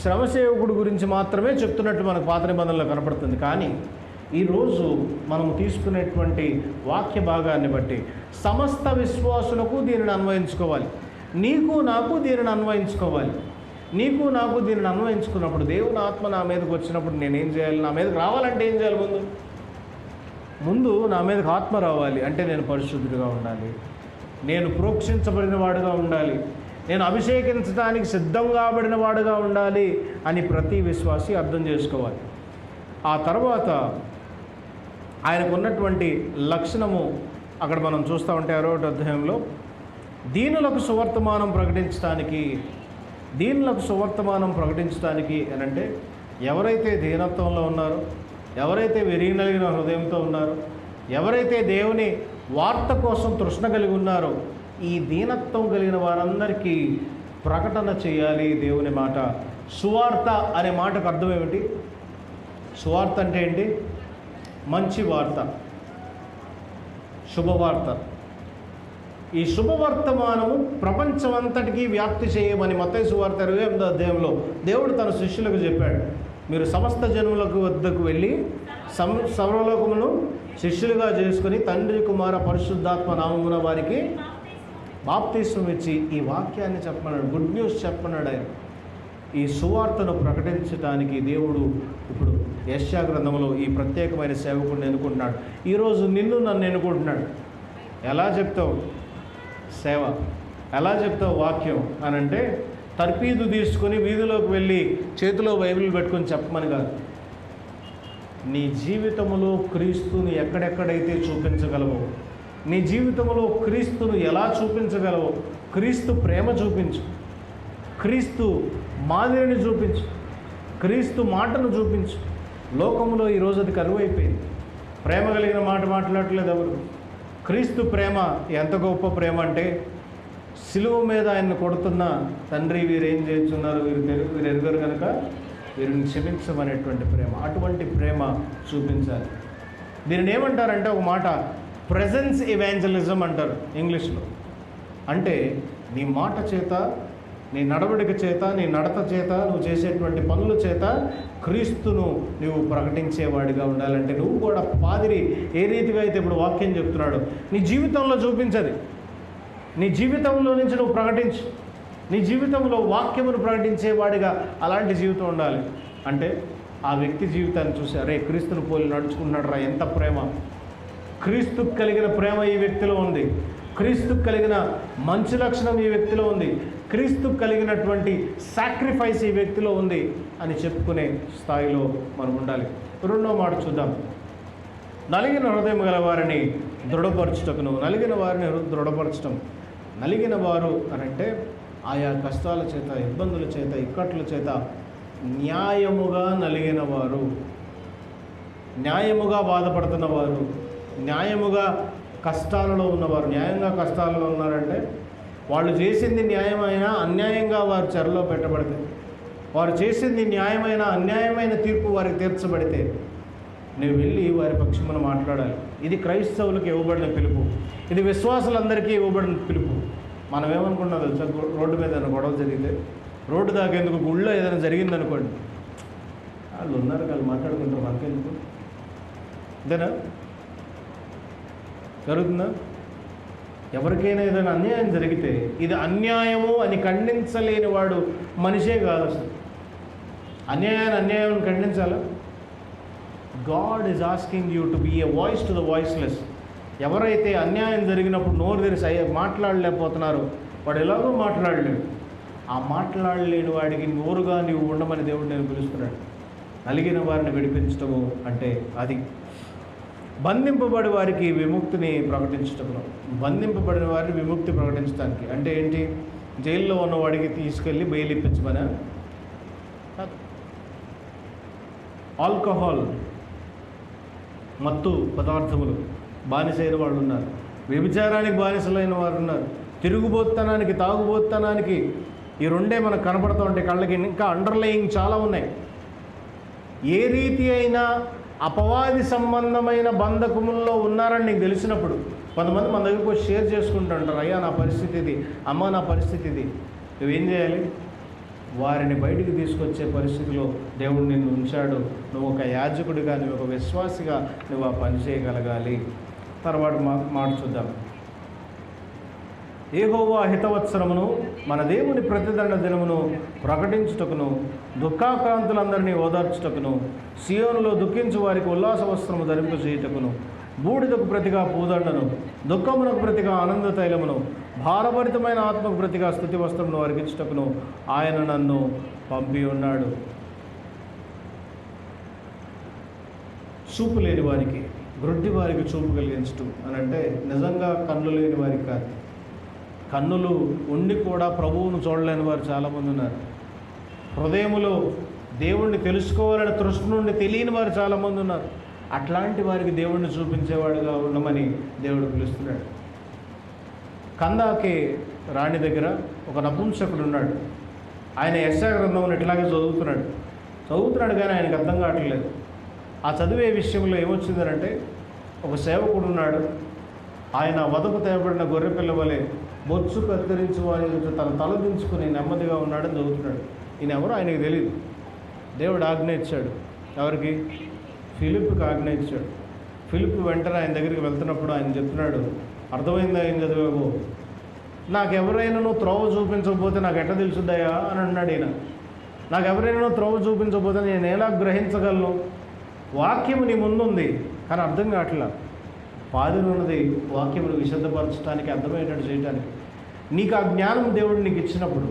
శ్రమసేవకుడు గురించి మాత్రమే చెప్తున్నట్టు మనకు పాత నిబంధనలో కనపడుతుంది. కానీ ఈరోజు మనం తీసుకునేటువంటి వాక్య భాగాన్ని బట్టి సమస్త విశ్వాసులకు దీనిని అన్వయించుకోవాలి. నీకు నాకు దీనిని అన్వయించుకోవాలి. నీకు నాకు దీనిని అన్వయించుకున్నప్పుడు దేవుని ఆత్మ నా మీదకి వచ్చినప్పుడు నేనేం చేయాలి? నా మీదకి రావాలంటే ఏం చేయాలి? ముందు నా మీదకి ఆత్మ రావాలి అంటే నేను పరిశుద్ధుడిగా ఉండాలి, నేను ప్రోక్షించబడిన వాడుగా ఉండాలి, నేను అభిషేకించడానికి సిద్ధం కాబడిన వాడుగా ఉండాలి అని ప్రతి విశ్వాసి అర్థం చేసుకోవాలి. ఆ తర్వాత ఆయనకు ఉన్నటువంటి లక్షణము అక్కడ మనం చూస్తూ ఉంటే 6వ అధ్యాయంలో దీనులకు సువర్తమానం ప్రకటించడానికి అని అంటే ఎవరైతే దీనత్వంలో ఉన్నారో, ఎవరైతే విరిగినలిగిన హృదయంతో ఉన్నారో, ఎవరైతే దేవుని వార్త కోసం తృష్ణ కలిగి ఉన్నారో, ఈ దీనత్వం కలిగిన వారందరికీ ప్రకటన చేయాలి దేవుని మాట. సువార్త అనే మాటకు అర్థం ఏమిటి? సువార్త అంటే ఏంటి? మంచి వార్త, శుభవార్త. ఈ శుభవర్తమానము ప్రపంచమంతటికీ వ్యాప్తి చేయమని మత్తయి సువార్త 28వ అధ్యాయంలో దేవుడు తన శిష్యులకు చెప్పాడు. మీరు సమస్త జనులకు వద్దకు వెళ్ళి సర్వలోకమును శిష్యులుగా చేసుకుని తండ్రి, కుమార, పరిశుద్ధాత్మ నామమున వారికి బాప్తిస్మం ఇచ్చి ఈ వాక్యాన్ని చెప్పమన్నాడు, గుడ్ న్యూస్ చెప్పమన్నాడు ఆయన. ఈ సువార్తను ప్రకటించడానికి దేవుడు ఇప్పుడు యెషయా గ్రంథంలో ఈ ప్రత్యేకమైన సేవకుడిని ఎన్నుకుంటున్నాడు. ఈరోజు నన్ను ఎన్నుకుంటున్నాడు. ఎలా చెప్తావు సేవ, ఎలా చెప్తావు వాక్యం అని అంటే తర్పీదు తీసుకొని వీధిలోకి వెళ్ళి చేతిలో బైబిల్ పెట్టుకొని చెప్పమని కాదు. నీ జీవితంలో క్రీస్తుని ఎక్కడెక్కడైతే చూపించగలవో, నీ జీవితంలో క్రీస్తును ఎలా చూపించగలవో, క్రీస్తు ప్రేమ చూపించు, క్రీస్తు మాదిరిని చూపించు, క్రీస్తు మాటను చూపించు. లోకంలో ఈరోజు అది కరువైపోయింది. ప్రేమ కలిగిన మాట మాట్లాడట్లేదు ఎవరు. క్రీస్తు ప్రేమ ఎంత గొప్ప ప్రేమ అంటే, సిలువ మీద ఆయన కొడుతున్న తండ్రి వీరేం చేస్తున్నారు, వీరు ఎరుగరు కనుక వీరిని క్షమించమనేటువంటి ప్రేమ. అటువంటి ప్రేమ చూపించాలి. దీనిని ఏమంటారంటే ఒక మాట ప్రెజెన్స్ ఇవాంజలిజం అంటారు ఇంగ్లీష్లో. అంటే నీ మాట చేత, నీ నడవడిక చేత, నీ నడత చేత, నువ్వు చేసేటువంటి పనుల చేత క్రీస్తును నువ్వు ప్రకటించేవాడిగా ఉండాలంటే నువ్వు కూడా పాదిరి ఏ రీతిగా అయితే ఇప్పుడు వాక్యం చెప్తున్నాడు నీ జీవితంలో చూపించది. నీ జీవితంలో నుంచి నువ్వు ప్రకటించు. నీ జీవితంలో వాక్యమును ప్రకటించేవాడిగా అలాంటి జీవితం ఉండాలి. అంటే ఆ వ్యక్తి జీవితాన్ని చూసి అరే క్రీస్తును పోలి నడుచుకున్నాడు రా, ఎంత ప్రేమ, క్రీస్తుకు కలిగిన ప్రేమ ఈ వ్యక్తిలో ఉంది, క్రీస్తుకు కలిగిన మంచి లక్షణం ఈ వ్యక్తిలో ఉంది, క్రీస్తుకు కలిగినటువంటి సాక్రిఫైస్ ఈ వ్యక్తిలో ఉంది అని చెప్పుకునే స్థాయిలో మనం ఉండాలి. రెండో మాట చూద్దాం. నలిగిన హృదయం గల వారిని దృఢపరచుటకును. నలిగిన వారిని దృఢపరచటం. నలిగిన వారు అనంటే ఆయా కష్టాల చేత, ఇబ్బందుల చేత, ఇక్కట్ల చేత న్యాయముగా నలిగిన వారు, న్యాయముగా బాధపడుతున్న వారు, న్యాయముగా కష్టాలలో ఉన్నవారు. న్యాయంగా కష్టాలలో ఉన్నారంటే వాళ్ళు చేసింది న్యాయమైన అన్యాయంగా వారు చెరలో పెట్టబడితే, వారు చేసింది న్యాయమైన అన్యాయమైన తీర్పు వారికి తీర్చబడితే నువ్వు వెళ్ళి వారి పక్షమున మాట్లాడాలి. ఇది క్రైస్తవులకు ఇవ్వబడిన పిలుపు, ఇది విశ్వాసులందరికీ ఇవ్వబడిన పిలుపు. మనం ఏమనుకున్నాం తెలుసా, రోడ్డు మీద ఏదైనా గొడవ జరిగితే, రోడ్డు దాకా ఎందుకు, గుళ్ళో ఏదైనా జరిగిందనుకోండి, వాళ్ళు ఉన్నారు వాళ్ళు మాట్లాడుకుంటారు, మనకెందుకు, అంతేనా? జరుగుతుందా? ఎవరికైనా ఏదైనా అన్యాయం జరిగితే ఇది అన్యాయము అని ఖండించలేని వాడు మనిషే కాదు అసలు. అన్యాయాన్ని ఖండించాలా? God is asking you to be a voice to the voiceless. ఎవరైతే అన్యాయం జరిగినప్పుడు నోరు తెరిసి మాట్లాడలేకపోతున్నారో వాడు ఎలాగో మాట్లాడలేడు. ఆ మాట్లాడలేని వాడికి నోరుగా నీవు ఉండమని దేవుడు నేను పిలుస్తున్నాడు. నలిగిన వారిని విడిపించటము అంటే అది. బంధింపబడి వారికి విముక్తిని ప్రకటించటం. బంధింపబడిన వారిని విముక్తి ప్రకటించడానికి అంటే ఏంటి? జైల్లో ఉన్నవాడికి తీసుకెళ్ళి బెయిల్ ఇప్పించమనా? ఆల్కహాల్, మత్తు పదార్థములు బానిసైన వాళ్ళు ఉన్నారు, వ్యభిచారానికి బానిసలైన వారు ఉన్నారు, తిరుగుబోత్తనానికి, తాగుబోత్తనానికి. ఈ రెండే మనకు కనపడుతూ ఉంటాయి కళ్ళకి. ఇంకా అండర్లయింగ్ చాలా ఉన్నాయి. ఏ రీతి అయినా అపవాది సంబంధమైన బంధకముల్లో ఉన్నారని నీకు తెలిసినప్పుడు కొంతమంది మన దగ్గరకు వచ్చి షేర్ చేసుకుంటూ ఉంటారు, అయ్యా నా పరిస్థితి ఇది, అమ్మ నా పరిస్థితి ఇది. నువ్వేం చేయాలి? వారిని బయటికి తీసుకొచ్చే పరిస్థితిలో దేవుడు నిన్ను ఉంచాడు. నువ్వు ఒక యాజకుడిగా, నువ్వు ఒక విశ్వాసిగా నువ్వు ఆ పని చేయగలగాలి. తర్వాత మాట చూద్దాం. యెహోవా హితవత్సరమును మన దేవుని ప్రతిదండ దినమును ప్రకటించుటకును, దుఃఖాక్రాంతులందరినీ ఓదార్చుటకును, సియోనులో దుఃఖించు వారికి ఉల్లాస వస్త్రము ధరింపజేయుటకును, బూడిదకు ప్రతిగా పూదండను, దుఃఖమునకు ప్రతిగా ఆనంద తైలమును, భారభరితమైన ఆత్మకు ప్రతిగా స్తుతి వస్త్రమును అర్పించుటకును ఆయన నన్ను పంపి ఉన్నాడు. చూపు లేని వారికి, గ్రుడ్డి వారికి చూపు కలిగించటం అని అంటే నిజంగా కన్ను లేని వారికి కాదు. కన్నులు ఉండి కూడా ప్రభువును చూడలేని వారు చాలామంది ఉన్నారు. హృదయములో దేవుణ్ణి తెలుసుకోవాలని తృష్ణ నుండి తెలియని వారు చాలామంది ఉన్నారు. అట్లాంటి వారికి దేవుణ్ణి చూపించేవాడుగా ఉండమని దేవుడు పిలుస్తున్నాడు. కందాకే రాణి దగ్గర ఒక నపుంసకుడు ఉన్నాడు. ఆయన యెషయా గ్రంథంలో ఇట్లాగే చదువుతున్నాడు కానీ ఆయనకు అర్థం కావట్లేదు. ఆ చదివే విషయంలో ఏమొచ్చిందనంటే, ఒక సేవకుడు ఉన్నాడు. ఆయన వదకు తేబడిన గొర్రెపిల్ల వలె బొచ్చు కత్తిరించి వారి తన తల దించుకుని నెమ్మదిగా ఉన్నాడని చదువుతున్నాడు. ఈయన ఎవరో ఆయనకు తెలియదు. దేవుడు ఆజ్ఞ ఇచ్చాడు. ఎవరికి? ఫిలిప్కి ఆజ్ఞ ఇచ్చాడు. ఫిలిప్ వెంటనే ఆయన దగ్గరికి వెళ్తున్నప్పుడు ఆయన చెప్తున్నాడు, అర్థమైందా ఏం చదివావు? నాకు ఎవరైనా త్రోవ చూపించకపోతే నాకు ఎట్లా తెలుసుద్దయా అని అన్నాడు ఈయన. నాకు ఎవరైనా త్రోవ చూపించకపోతే నేను ఎలా గ్రహించగలను? వాక్యము నీ ముందుంది కానీ అర్థం కావట్లా. పాదులు ఉన్నది వాక్యమును విశుద్ధపరచడానికి, అర్థమయ్యేటట్టు చేయడానికి. నీకు ఆ జ్ఞానం దేవుడు నీకు ఇచ్చినప్పుడు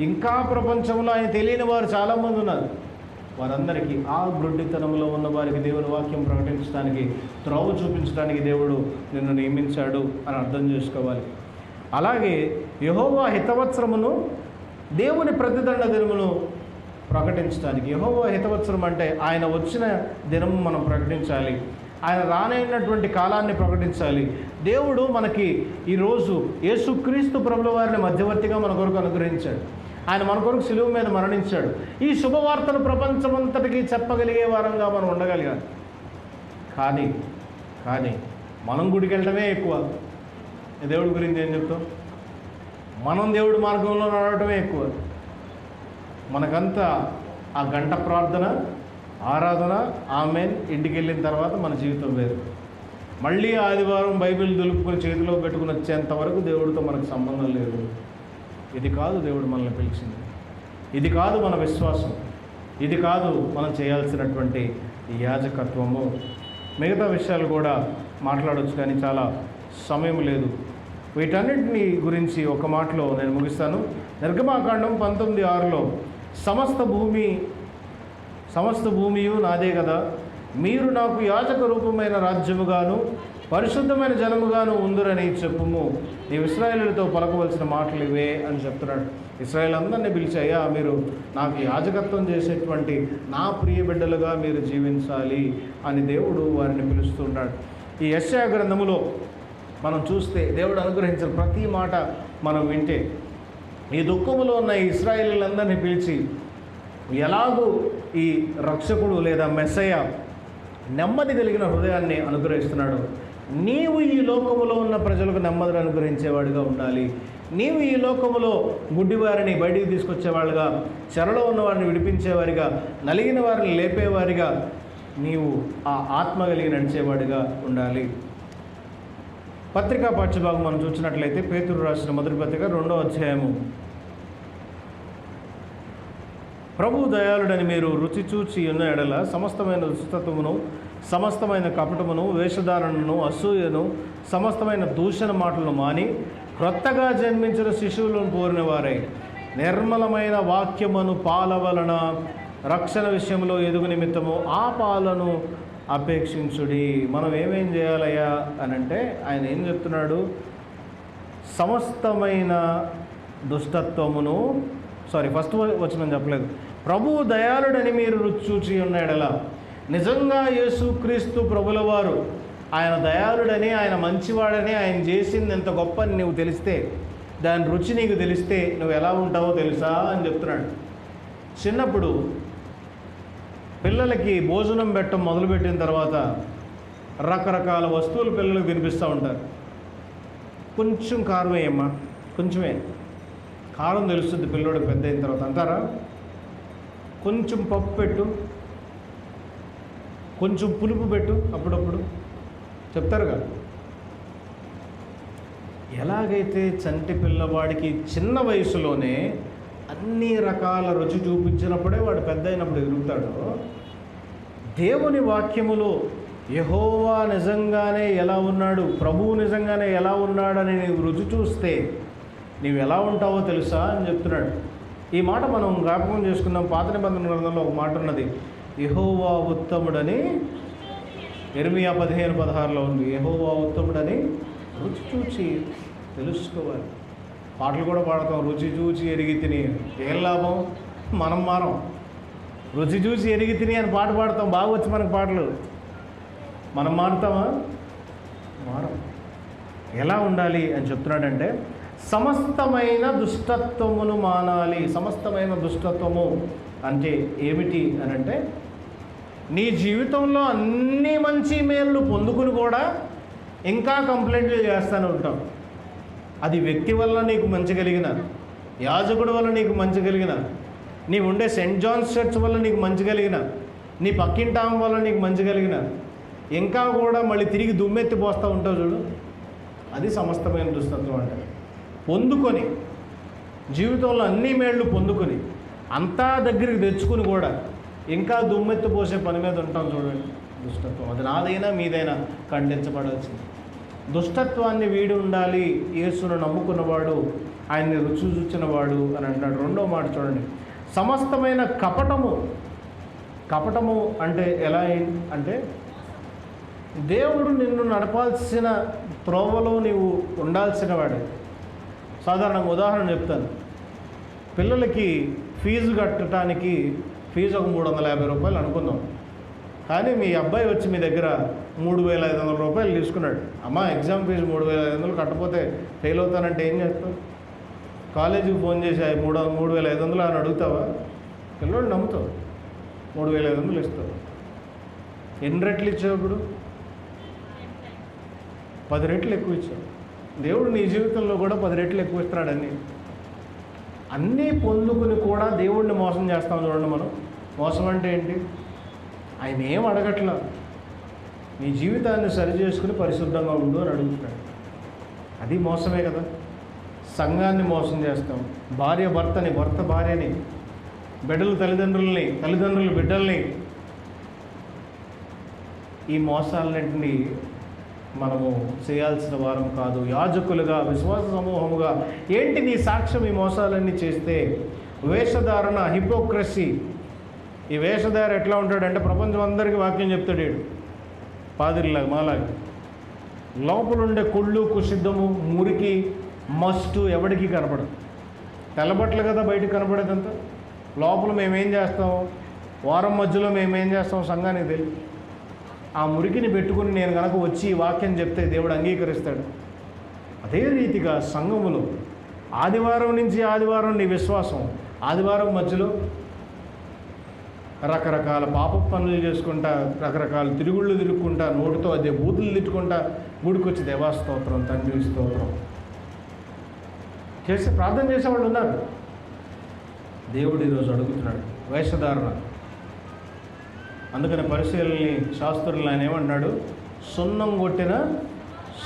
ఇంకా ప్రపంచంలో ఆయన తెలియని వారు చాలామంది ఉన్నారు. వారందరికీ ఆ గ్రుడ్డితనంలో ఉన్న వారికి దేవుని వాక్యం ప్రకటించడానికి, త్రోవ చూపించడానికి దేవుడు నిన్ను నియమించాడు అని అర్థం చేసుకోవాలి. అలాగే యెహోవా హితవత్సరమును దేవుని ప్రతిదండ దినమును ప్రకటించడానికి. యెహోవా హితవత్సరం అంటే ఆయన వచ్చిన దినము మనం ప్రకటించాలి. ఆయన రానైనటువంటి కాలాన్ని ప్రకటించాలి. దేవుడు మనకి ఈరోజు యేసుక్రీస్తు ప్రభుల వారిని మధ్యవర్తిగా మన కొరకు అనుగ్రహించాడు. ఆయన మన కొరకు సిలువ మీద మరణించాడు. ఈ శుభవార్తను ప్రపంచమంతటికి చెప్పగలిగే వారంగా మనం ఉండగలిగాలి. కానీ మనం గుడికి వెళ్ళటమే ఎక్కువ. దేవుడి గురించి ఏం చెప్తాం? మనం దేవుడి మార్గంలో నడవటమే ఎక్కువ. మనకంతా ఆ గంట ప్రార్థన, ఆరాధన, ఆమెన్, ఇంటికి వెళ్ళిన తర్వాత మన జీవితం వేరు. మళ్ళీ ఆదివారం బైబిల్ దులుపుకొని చేతిలో పెట్టుకుని వచ్చేంత వరకు దేవుడితో మనకు సంబంధం లేదు. ఇది కాదు దేవుడు మనల్ని పిలిచింది. ఇది కాదు మన విశ్వాసం. ఇది కాదు మనం చేయాల్సినటువంటి యాజకత్వము. మిగతా విషయాలు కూడా మాట్లాడవచ్చు కానీ చాలా సమయం లేదు. వీటన్నిటిని గురించి ఒక మాటలో నేను ముగిస్తాను. నిర్గమాకాండం 19:6లో సమస్త భూమియు నాదే కదా, మీరు నాకు యాజక రూపమైన రాజ్యముగాను పరిశుద్ధమైన జనముగాను ఉందురని చెప్పుము, నీవు ఇశ్రాయేలులతో పలకవలసిన మాటలు ఇవే అని చెప్తున్నాడు. ఇశ్రాయేలు అందరినీ పిలిచి, అయ్యా మీరు నాకు యాజకత్వం చేసేటువంటి నా ప్రియ బిడ్డలుగా మీరు జీవించాలి అని దేవుడు వారిని పిలుస్తున్నాడు. ఈ యెషయా గ్రంథములో మనం చూస్తే దేవుడు అనుగ్రహించిన ప్రతి మాట మనం వింటే, ఈ దుఃఖములో ఉన్న ఇశ్రాయేలీలందరినీ పిలిచి ఎలాగూ ఈ రక్షకుడు లేదా మెస్సయ్య నెమ్మది కలిగిన హృదయాన్ని అనుగ్రహిస్తున్నాడు. నీవు ఈ లోకములో ఉన్న ప్రజలకు నెమ్మదిని అనుగ్రహించేవాడిగా ఉండాలి. నీవు ఈ లోకములో గుడ్డివారిని బయటికి తీసుకొచ్చేవాళ్ళుగా, చెరలో ఉన్న వారిని విడిపించేవారిగా, నలిగిన వారిని లేపేవారిగా, నీవు ఆ ఆత్మ కలిగి నడిచేవాడిగా ఉండాలి. పత్రికా పాఠ్యభాగం మనం చూసినట్లయితే పేతురు రాసిన మొదటి పత్రిక 2వ అధ్యాయము. ప్రభు దయాళుడని మీరు రుచి చూచి ఉన్న ఎడల సమస్తమైన దుష్టత్వమును, సమస్తమైన కపటమును, వేషధారణను, అసూయను, సమస్తమైన దూషణ మాటలను మాని క్రొత్తగా జన్మించిన శిశువులను కోరిన వారై నిర్మలమైన వాక్యమును పాల వలన రక్షణ విషయంలో ఎదుగు నిమిత్తము ఆ పాలను అపేక్షించుడి. మనం ఏమేం చేయాలయ్యా అని అంటే ఆయన ఏం చెప్తున్నాడు? సమస్తమైన దుష్టత్వమును, ఫస్ట్ వచనం చెప్పలేదు. ప్రభువు దయాళుడని మీరు రుచి చూచి ఉన్న ఎడల, నిజంగా యేసుక్రీస్తు ప్రభుల వారు ఆయన దయాళుడని, ఆయన మంచివాడని, ఆయన చేసింది ఎంత గొప్ప అని నువ్వు తెలిస్తే, దాని రుచి నీకు తెలిస్తే నువ్వు ఎలా ఉంటావో తెలుసా అని చెప్తున్నాడు. చిన్నప్పుడు పిల్లలకి భోజనం పెట్టడం మొదలుపెట్టిన తర్వాత రకరకాల వస్తువులు పిల్లలకు తినిపిస్తూ ఉంటారు. కొంచెం కారం వేయమ్మా, కొంచెమే కారం తెలుస్తుంది పిల్లోడికి పెద్ద అయిన తర్వాత అంటారా? కొంచెం పప్పు పెట్టు, కొంచెం పులుపు పెట్టు, అప్పుడప్పుడు చెప్తారుగా. ఎలాగైతే చంటి పిల్లవాడికి చిన్న వయసులోనే అన్ని రకాల రుచి చూపించినప్పుడే వాడు పెద్ద అయినప్పుడు ఎదుగుతాడో, దేవుని వాక్యములో యెహోవా నిజంగానే ఎలా ఉన్నాడు, ప్రభువు నిజంగానే ఎలా ఉన్నాడని నీవు రుచి చూస్తే నీవు ఎలా ఉంటావో తెలుసా అని చెప్తున్నాడు. ఈ మాట మనం జ్ఞాపకం చేసుకుందాం. పాత నిబంధన గ్రంథంలో ఒక మాట ఉన్నది, యెహోవా ఉత్తముడని ఇర్మియా 15:16 ఉంది, యెహోవా ఉత్తముడని రుచి చూచి తెలుసుకోవాలి. పాటలు కూడా పాడతాం, రుచి చూచి ఎరిగి తిని. ఏం లాభం? మనం మారం. రుచి చూసి ఎరిగి తిని అని పాట పాడతాం, బాగా వచ్చి మనకు పాటలు. మనం మారుతామా? మారం. ఎలా ఉండాలి అని చెప్తున్నాడంటే, సమస్తమైన దుష్టత్వమును మానాలి. సమస్తమైన దుష్టత్వము అంటే ఏమిటి అని అంటే, నీ జీవితంలో అన్ని మంచి మేళ్ళు పొందుకుని కూడా ఇంకా కంప్లైంట్లు చేస్తూనే ఉంటాం. అది వ్యక్తి వల్ల నీకు మంచి కలిగిన, యాజకుడి వల్ల నీకు మంచి కలిగిన, నీ ఉండే సెయింట్ జాన్స్ చర్చ్ వల్ల నీకు మంచి కలిగిన, నీ పక్కింటి ఆమె వల్ల నీకు మంచి కలిగిన, ఇంకా కూడా మళ్ళీ తిరిగి దుమ్మెత్తి పోస్తూ ఉంటావు చూడు, అది సమస్తమైన దుస్తత్వం అంటే. పొందుకొని జీవితంలో అన్ని మేళ్ళు పొందుకొని అంతా దగ్గరికి తెచ్చుకుని కూడా ఇంకా దుమ్మెత్తి పోసే పని మీద ఉంటాం చూడండి, దుష్టత్వం. అది నాదైనా మీదైనా ఖండించబడాల్సింది. దుష్టత్వాన్ని వీడి ఉండాలి. యేసును నమ్ముకున్నవాడు, ఆయన్ని రుచి చూచినవాడు అని అంటున్నాడు. రెండో మాట చూడండి, సమస్తమైన కపటము. కపటము అంటే ఎలా అంటే, దేవుడు నిన్ను నడపాల్సిన త్రోవలో నీవు ఉండాల్సిన వాడే. సాధారణంగా ఉదాహరణ చెప్తాను. పిల్లలకి ఫీజు కట్టడానికి ఫీజు ఒక 350 రూపాయలు అనుకుందాం. కానీ మీ అబ్బాయి వచ్చి మీ దగ్గర 3,500 రూపాయలు తీసుకున్నాడు. అమ్మ, ఎగ్జామ్ ఫీజు 3,500 కట్టకపోతే ఫెయిల్ అవుతానంటే ఏం చేస్తావు? కాలేజీకి ఫోన్ చేసి 3,500 అని అడుగుతావా? పిల్లలు నమ్ముతావు. 3,500 ఇస్తావు. ఎన్ని రెట్లు ఇచ్చావు? ఇప్పుడు 10 రెట్లు ఎక్కువ ఇచ్చావు. దేవుడు నీ జీవితంలో కూడా 10 రెట్లు ఎక్కువ ఇస్తున్నాడు. అన్నీ పొందుకుని కూడా దేవుడిని మోసం చేస్తాం చూడండి మనం. మోసం అంటే ఏంటి? ఆయన ఏం అడగట్లా, నీ జీవితాన్ని సరి చేసుకుని పరిశుద్ధంగా ఉండు అని అడుగుతున్నాడు. అది మోసమే కదా. సంఘాన్ని మోసం చేస్తాం, భార్య భర్తని, భర్త భార్యని, బిడ్డలు తల్లిదండ్రుల్ని, తల్లిదండ్రులు బిడ్డల్ని. ఈ మోసాలన్నింటినీ మనము చేయాల్సిన వారం కాదు. యాజకులుగా, విశ్వాస సమూహముగా ఏంటి నీ సాక్ష్యం? ఈ మోసాలన్నీ చేస్తే వేషధారణ, హిపోక్రసీ. ఈ వేషధార ఎట్లా ఉంటాడంటే, ప్రపంచం అందరికీ వాక్యం చెప్తాడు వీడు, పాదిరిలాగా మాలాగా. లోపలుండే కుళ్ళు, కుషిద్ధము, మురికి, మస్టు ఎవడికి కనపడదు. తెల్లబట్టలు కదా బయటికి కనపడేదంతా. లోపల మేమేం చేస్తాం, వారం మధ్యలో మేమేం చేస్తాం సంఘానికి తెలియదు. ఆ మురికిని పెట్టుకుని నేను కనుక వచ్చి ఈ వాక్యం చెప్తే దేవుడు అంగీకరిస్తాడు. అదే రీతిగా సంఘములో ఆదివారం నుంచి ఆదివారం నీ విశ్వాసం, ఆదివారం మధ్యలో రకరకాల పాప పనులు చేసుకుంటా, రకరకాల తిరుగుళ్ళు తిరుగుకుంటా, నోటితో అదే బూతులు తిట్టుకుంటా గుడికి వచ్చి దేవాస్తోత్రం, తండ్రి స్తోత్రం చేసి ప్రార్థన చేసేవాళ్ళు ఉన్నారు. దేవుడు ఈరోజు అడుగుతున్నాడు వేషధారణ. అందుకని పరిశీలనని, శాస్త్రులను ఆయన ఏమన్నాడు? సున్నం కొట్టిన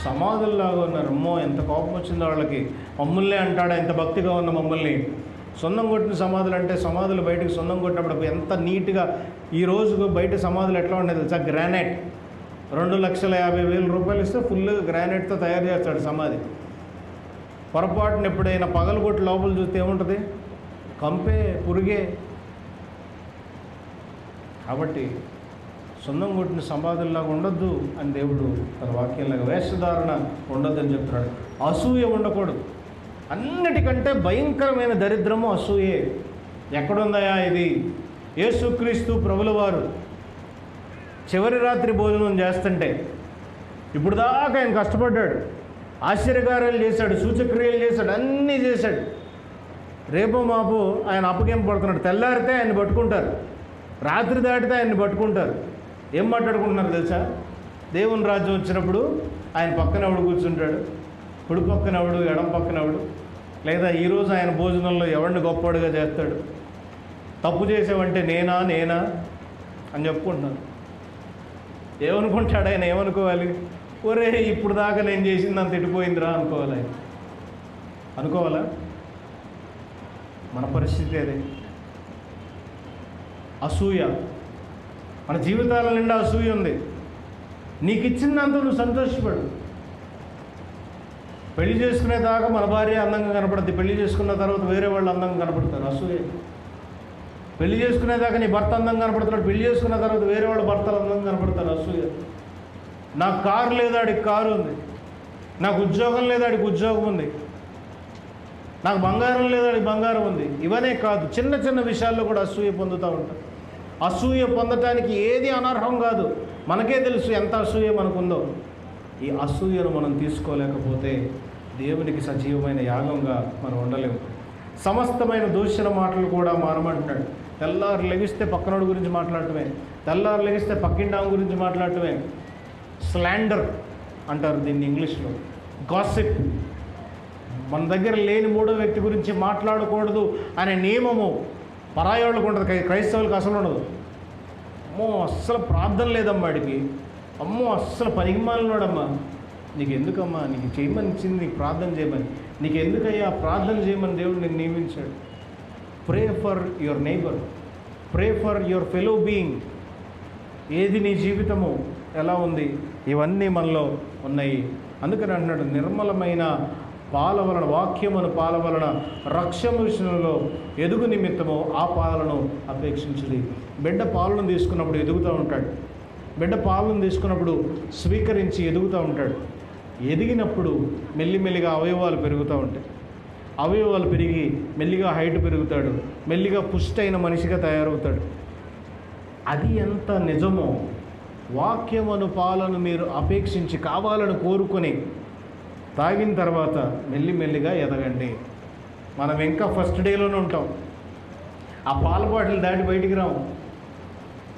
సమాధుల్లాగా ఉన్నారు. అమ్మో, ఎంత కోపం వచ్చిందో వాళ్ళకి. మమ్మల్నే అంటాడా, ఎంత భక్తిగా ఉన్న మమ్మల్ని. సున్నం కొట్టిన సమాధులు అంటే, సమాధులు బయటకు సున్నం కొట్టినప్పుడు ఎంత నీట్గా. ఈ రోజు బయట సమాధులు ఎట్లా ఉండేది తెలుసా? గ్రానైట్. 2,50,000 రూపాయలు ఇస్తే ఫుల్ గ్రానైట్తో తయారు చేస్తాడు సమాధి. పొరపాటున ఎప్పుడైనా పగలగొట్టి లోపల చూస్తే ఏముంటుంది? కంపే, పురుగే. కాబట్టి సున్నం కొట్టిన సమాధుల్లాగా ఉండొద్దు అని దేవుడు తన వాక్యంలాగా వేషధారణ ఉండొద్దని చెప్తున్నాడు. అసూయ ఉండకూడదు. అన్నిటికంటే భయంకరమైన దరిద్రము అసూయే. ఎక్కడుందయా ఇది? యేసుక్రీస్తు ప్రభుల వారు చివరి రాత్రి భోజనం చేస్తుంటే, ఇప్పుడు దాకా ఆయన కష్టపడ్డాడు, ఆశ్చర్యకార్యాలు చేశాడు, సూచక్రియలు చేశాడు, అన్నీ చేశాడు. రేపో మాపు ఆయన అప్పగింపబడుతున్నాడు. తెల్లారితే ఆయన్ని పట్టుకుంటారు, రాత్రి దాటితే ఆయన్ని పట్టుకుంటారు. ఏం మాట్లాడుకుంటున్నారు తెలుసా? దేవుని రాజ్యం వచ్చినప్పుడు ఆయన పక్కన ఎవడు కూర్చుంటాడు, కుడి పక్కన ఎవడు, ఎడం పక్కన ఎవడు, లేదా ఈరోజు ఆయన భోజనంలో ఎవరిని గొప్పవాడుగా చేస్తాడు. తప్పు చేసావంటే నేనా అని చెప్పుకుంటున్నాను. ఏమనుకుంటాడు ఆయన? ఏమనుకోవాలి? ఒరే, ఇప్పుడు దాకా నేను చేసింది అంత తిట్టిపోయిందిరా అనుకోవాలి ఆయన. అనుకోవాలా? మన పరిస్థితి అదే. అసూయ. మన జీవితాల నిండా అసూయ ఉంది. నీకు ఇచ్చిందంతా నువ్వు సంతోషపడు. పెళ్లి చేసుకునేదాకా మన భార్య అందంగా కనపడుద్ది, పెళ్లి చేసుకున్న తర్వాత వేరే వాళ్ళు అందంగా కనపడతారు. అసూయ. పెళ్లి చేసుకునేదాకా నీ భర్త అందంగా కనపడుతున్నాడు, పెళ్లి చేసుకున్న తర్వాత వేరే వాళ్ళ భర్తలు అందంగా కనపడతారు. అసూయ. నాకు కారు లేదు, ఆడికి కారు ఉంది. నాకు ఉద్యోగం లేదు, ఆడికి ఉద్యోగం ఉంది. నాకు బంగారం లేదు, ఆడికి బంగారం ఉంది. ఇవనే కాదు, చిన్న చిన్న విషయాల్లో కూడా అసూయ పొందుతూ ఉంటాం. అసూయ పొందటానికి ఏది అనర్హం కాదు. మనకే తెలుసు ఎంత అసూయ మనకుందో. ఈ అసూయను మనం తీసుకోలేకపోతే దేవునికి సజీవమైన యాగంగా మనం ఉండలేము. సమస్తమైన దూషణ మాటలు కూడా మానమంటున్నాడు. తెల్లారు లెగిస్తే పక్కనోడి గురించి మాట్లాడటమే, తెల్లారు లెగిస్తే పక్కిండాం గురించి మాట్లాడటమే. స్లాండర్ అంటారు దీన్ని ఇంగ్లీష్లో, గాసిప్. మన దగ్గర లేని మూడో వ్యక్తి గురించి మాట్లాడకూడదు అనే నియమము పరాయోళ్ళకు ఉంటుంది, క్రైస్తవులకు అసలు ఉండదు. అమ్మో అస్సలు ప్రార్థన లేదమ్మా వాడికి, అమ్మో అస్సలు పనికిమాలినోడమ్మా, నీకు ఎందుకమ్మా, నీకు చేయమని ఇచ్చింది, నీకు ప్రార్థన చేయమని, నీకు ఎందుకయ్యా ప్రార్థన చేయమని దేవుడు నేను నియమించాడు. Pray for your neighbour, pray for your fellow being. ఏది నీ జీవితము ఎలా ఉంది, ఇవన్నీ మనలో ఉన్నాయి. అందుకని అంటున్నాడు, నిర్మలమైన పాల వలన, వాక్యమును పాల వలన రక్షణ విషయంలో ఎదుగు నిమిత్తము ఆ పాలను అపేక్షించుడి. బిడ్డ పాలను తీసుకున్నప్పుడు ఎదుగుతూ ఉంటాడు. బిడ్డ పాలను తీసుకున్నప్పుడు స్వీకరించి ఎదుగుతూ ఉంటాడు. ఎదిగినప్పుడు మెల్లిమెల్లిగా అవయవాలు పెరుగుతూ ఉంటాయి. అవయవాలు పెరిగి మెల్లిగా హైట్ పెరుగుతాడు, మెల్లిగా పుష్టైన మనిషిగా తయారవుతాడు. అది ఎంత నిజమో, వాక్యమును పాలను మీరు అపేక్షించి కావాలని కోరుకొని తాగిన తర్వాత మెల్లిమెల్లిగా ఎదగండి. మనం ఇంకా ఫస్ట్ డేలోనే ఉంటాం. ఆ పాల బాటిల్ దాటి బయటికి రాము.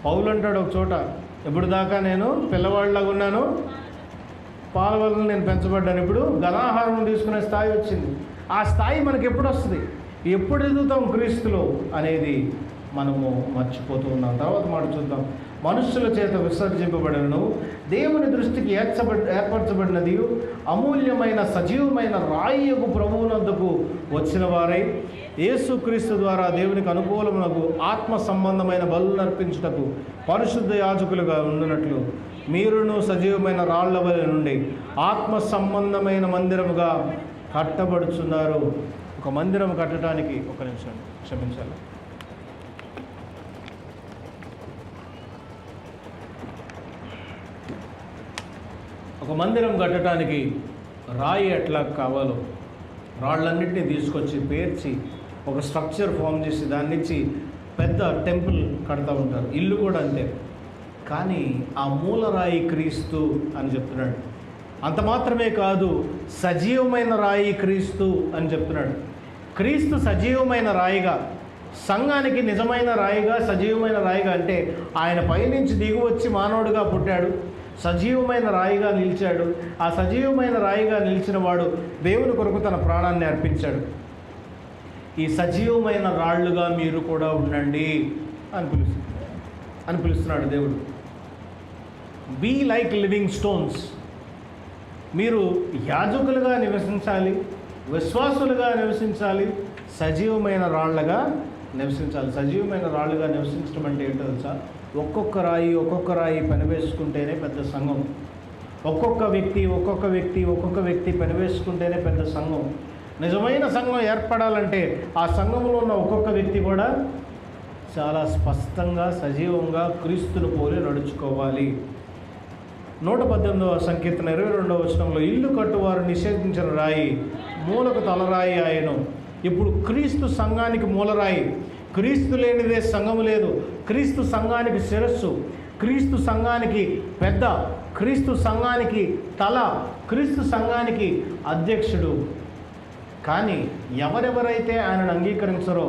పౌలు అంటాడు ఒక చోట, ఇప్పుడు దాకా నేను పిల్లవాడిలాగా ఉన్నాను, పాల వలన నేను పెంచబడ్డాను, ఇప్పుడు ఘనాహారం తీసుకునే స్థాయి వచ్చింది. ఆ స్థాయి మనకి ఎప్పుడు వస్తుంది, ఎప్పుడు ఎదుగుతాం క్రీస్తులో అనేది మనము మర్చిపోతూ ఉన్నాం. తర్వాత మాట చూద్దాం. మనుష్యుల చేత విసర్జింపబడినను దేవుని దృష్టికి ఏర్పరచబడినది అమూల్యమైన సజీవమైన రాయియగు ప్రభువునందుకు వచ్చిన వారై యేసుక్రీస్తు ద్వారా దేవునికి అనుకూలమునకు ఆత్మ సంబంధమైన బలులు నర్పించుటకు పరిశుద్ధ యాజకులుగా ఉండినట్లు మీరును సజీవమైన రాళ్ల వలె నుండి ఆత్మ సంబంధమైన మందిరముగా కట్టబడుచున్నారు. ఒక మందిరం కట్టడానికి ఒక నిమిషం క్షమించాలి. ఒక మందిరం కట్టడానికి రాయి ఎట్లా కావాలో రాళ్ళన్నింటినీ తీసుకొచ్చి పేర్చి ఒక స్ట్రక్చర్ ఫామ్ చేసి దాని నుంచి పెద్ద టెంపుల్ కడతా ఉంటారు. ఇల్లు కూడా అంతే. కానీ ఆ మూలరాయి క్రీస్తు అని చెప్తున్నాడు. అంత మాత్రమే కాదు, సజీవమైన రాయి క్రీస్తు అని చెప్తున్నాడు. క్రీస్తు సజీవమైన రాయిగా, సంఘానికి నిజమైన రాయిగా, సజీవమైన రాయిగా, అంటే ఆయన పైనుంచి దిగువచ్చి మానవుడిగా పుట్టాడు, సజీవమైన రాయిగా నిలిచాడు. ఆ సజీవమైన రాయిగా నిలిచిన వాడు దేవుని కొరకు తన ప్రాణాన్ని అర్పించాడు. ఈ సజీవమైన రాళ్ళుగా మీరు కూడా ఉండండి అని పిలుస్తున్నాడు దేవుడు. Be like living stones. మీరు యాజకులుగా నివసించాలి, విశ్వాసులుగా నివసించాలి, సజీవమైన రాళ్ళగా నివసించాలి. సజీవమైన రాళ్ళుగా నివసించడం అంటే ఏంటో తెలుసా? ఒక్కొక్క రాయి పనివేసుకుంటేనే పెద్ద సంఘం. ఒక్కొక్క వ్యక్తి పనివేసుకుంటేనే పెద్ద సంఘం. నిజమైన సంఘం ఏర్పడాలంటే ఆ సంఘంలో ఉన్న ఒక్కొక్క వ్యక్తి కూడా చాలా స్పష్టంగా, సజీవంగా క్రీస్తును పోలి నడుచుకోవాలి. 118వ సంకీర్తన 22వ వచనంలో ఇల్లు కట్టువారు నిషేధించిన రాయి మూలకు తలరాయి ఆయను. ఇప్పుడు క్రీస్తు సంఘానికి మూలరాయి. క్రీస్తు లేనిదే సంఘము లేదు. క్రీస్తు సంఘానికి శిరస్సు, క్రీస్తు సంఘానికి పెద్ద, క్రీస్తు సంఘానికి తల, క్రీస్తు సంఘానికి అధ్యక్షుడు. కానీ ఎవరెవరైతే ఆయనను అంగీకరించరో,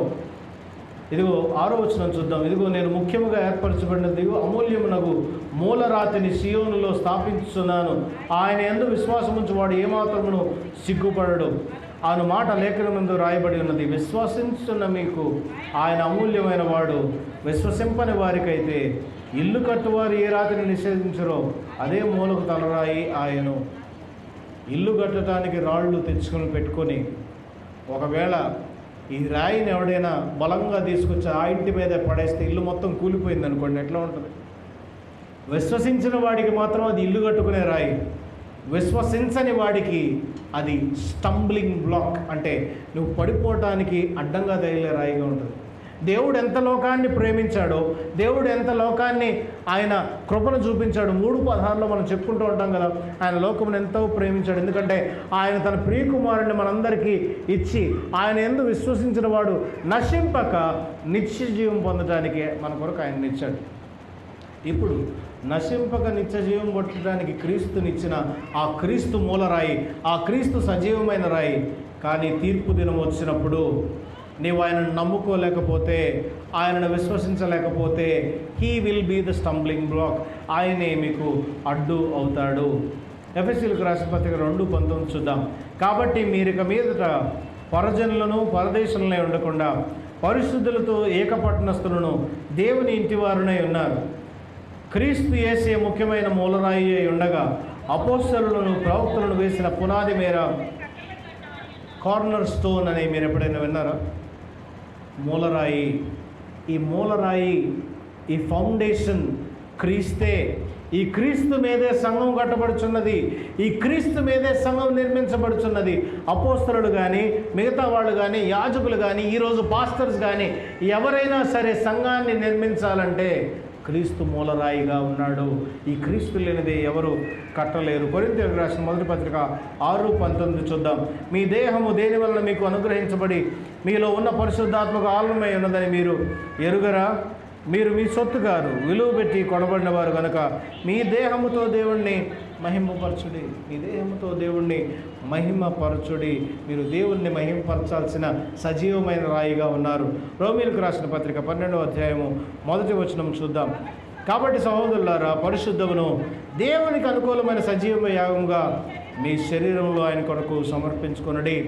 ఇదిగో 6వ వచనం చూద్దాం. ఇదిగో నేను ముఖ్యముగా ఏర్పరచబడినది అమూల్యమునగు మూలరాతిని సియోనులో స్థాపించుతున్నాను, ఆయన యందు విశ్వాసముంచు వాడు ఏమాత్రమును సిగ్గుపడడు అను మాట లేఖనమందు రాయబడి ఉన్నది. విశ్వసించున్న మీకు ఆయన అమూల్యమైన వాడు. విశ్వసింపని వారికైతే ఇల్లు కట్టువారు ఏ రాతిని నిషేధించరో అదే మూలకు తలరాయి ఆయను. ఇల్లు కట్టడానికి రాళ్ళు తెచ్చుకొని పెట్టుకొని, ఒకవేళ ఈ రాయిని ఎవడైనా బలంగా తీసుకొచ్చి ఆ ఇంటి మీద పడేస్తే ఇల్లు మొత్తం కూలిపోయింది అనుకోండి, ఎట్లా ఉంటుంది? విశ్వసించిన వాడికి మాత్రం అది ఇల్లు కట్టుకునే రాయి. విశ్వసించని వాడికి అది స్టంబ్లింగ్ బ్లాక్, అంటే నువ్వు పడిపోవటానికి అడ్డంగా తగిలే రాయిగా ఉంటుంది. దేవుడు ఎంత లోకాన్ని ప్రేమించాడో, దేవుడు ఎంత లోకాన్ని ఆయన కృపను చూపించాడు. 3:16 మనం చెప్పుకుంటూ ఉంటాం కదా, ఆయన లోకమును ఎంతో ప్రేమించాడు. ఎందుకంటే ఆయన తన ప్రియకుమారుని మనందరికీ ఇచ్చి ఆయన యందు విశ్వసించిన వాడు నశింపక నిత్య జీవం పొందడానికి మన కొరకు ఆయన ఇచ్చాడు. ఇప్పుడు నశింపక నిత్య జీవం పొందడానికి క్రీస్తునిచ్చిన ఆ క్రీస్తు మూలరాయి, ఆ క్రీస్తు సజీవమైన రాయి. కానీ తీర్పు దినం వచ్చినప్పుడు నీవు ఆయనను నమ్ముకోలేకపోతే, ఆయనను విశ్వసించలేకపోతే, he will be the stumbling block, ఆయనే మీకు అడ్డు అవుతాడు. ఎఫెసీయులకు రాసిన పత్రిక 2:19 చూద్దాం. కాబట్టి మీరిక మీదట పరజనులను పరదేశులనే ఉండకుండా పరిశుద్ధులతో ఏకపట్టణస్థులను దేవుని ఇంటివారునై ఉన్నారు. క్రీస్తు యేసే ముఖ్యమైన మూలరాయి అయి ఉండగా అపోస్తలులను ప్రవక్తలను వేసిన పునాది మేర కార్నర్ స్టోన్ అని మీరు ఎప్పుడైనా విన్నారా? మూలరాయి. ఈ మూలరాయి, ఈ ఫౌండేషన్ క్రీస్తే. ఈ క్రీస్తు మీదే సంఘం కట్టబడుచున్నది. ఈ క్రీస్తు మీదే సంఘం నిర్మించబడుచున్నది. అపోస్తలులు కానీ, మిగతా వాళ్ళు కానీ, యాజకులు కానీ, ఈరోజు పాస్టర్స్ కానీ ఎవరైనా సరే సంఘాన్ని నిర్మించాలంటే క్రీస్తు మూలరాయిగా ఉన్నాడు. ఈ క్రీస్తు లేనిదే ఎవరు కట్టలేరు. కొరింథీయులకు రాసిన మొదటి పత్రిక 6:19 చూద్దాం. మీ దేహము దేని వలన మీకు అనుగ్రహించబడి మీలో ఉన్న పరిశుద్ధాత్మకు ఆలమై ఉన్నదని మీరు ఎరుగరా? మీరు మీ సొత్తు గారు, విలువ పెట్టి కొనబడిన వారు కనుక మీ దేహముతో దేవుణ్ణి మహిమపరచుడి. మీ దేహముతో దేవుణ్ణి మహిమపరచుడి. మీరు దేవుణ్ణి మహిమపరచాల్సిన సజీవమైన రాయిగా ఉన్నారు. రోమీయులకు రాసిన పత్రిక 12వ అధ్యాయము 1వ వచనం చూద్దాం. కాబట్టి సహోదరులారా, పరిశుద్ధమును దేవునికి అనుకూలమైన సజీవ యాగంగా మీ శరీరంలో ఆయన కొరకు సమర్పించుకొనుడి.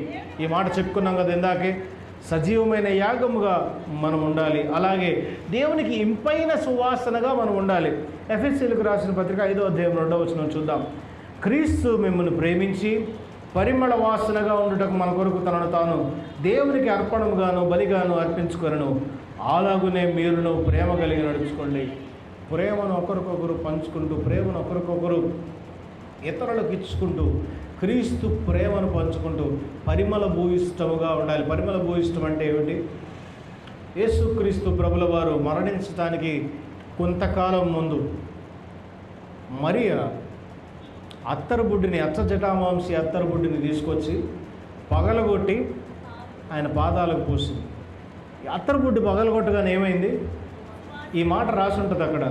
ఈ మాట చెప్పుకున్నాం కదా ఇందాకే. సజీవమైన యాగముగా మనం ఉండాలి. అలాగే దేవునికి ఇంపైన సువాసనగా మనం ఉండాలి. ఎఫెసీయులకు రాసిన పత్రిక 5వ అధ్యాయం 2వ వచనం చూద్దాం. క్రీస్తు మిమ్మల్ని ప్రేమించి పరిమళ వాసనగా ఉండుటకు మన కొరకు తనను తాను దేవునికి అర్పణముగాను బలిగాను అర్పించుకొనెను. అలాగునే మీరును ప్రేమ కలిగి నడుచుకోండి. ప్రేమను ఒకరికొకరు పంచుకుంటూ, ప్రేమను ఒకరికొకరు ఇతరులకు ఇచ్చుకుంటూ, క్రీస్తు ప్రేమను పంచుకుంటూ పరిమళ భూయిష్టముగా ఉండాలి. పరిమళ భూయిష్టం అంటే ఏమిటి? యేసుక్రీస్తు ప్రభుల వారు మరణించడానికి కొంతకాలం ముందు మరియా అత్తరుబుడ్డిని, అచ్చజటామాంసి అత్తరుబుడ్డిని తీసుకొచ్చి పగలగొట్టి ఆయన పాదాలకు పూసింది. అత్తరుబుడ్డి పగలగొట్టగానే ఏమైంది? ఈ మాట రాసి ఉంటుంది అక్కడ.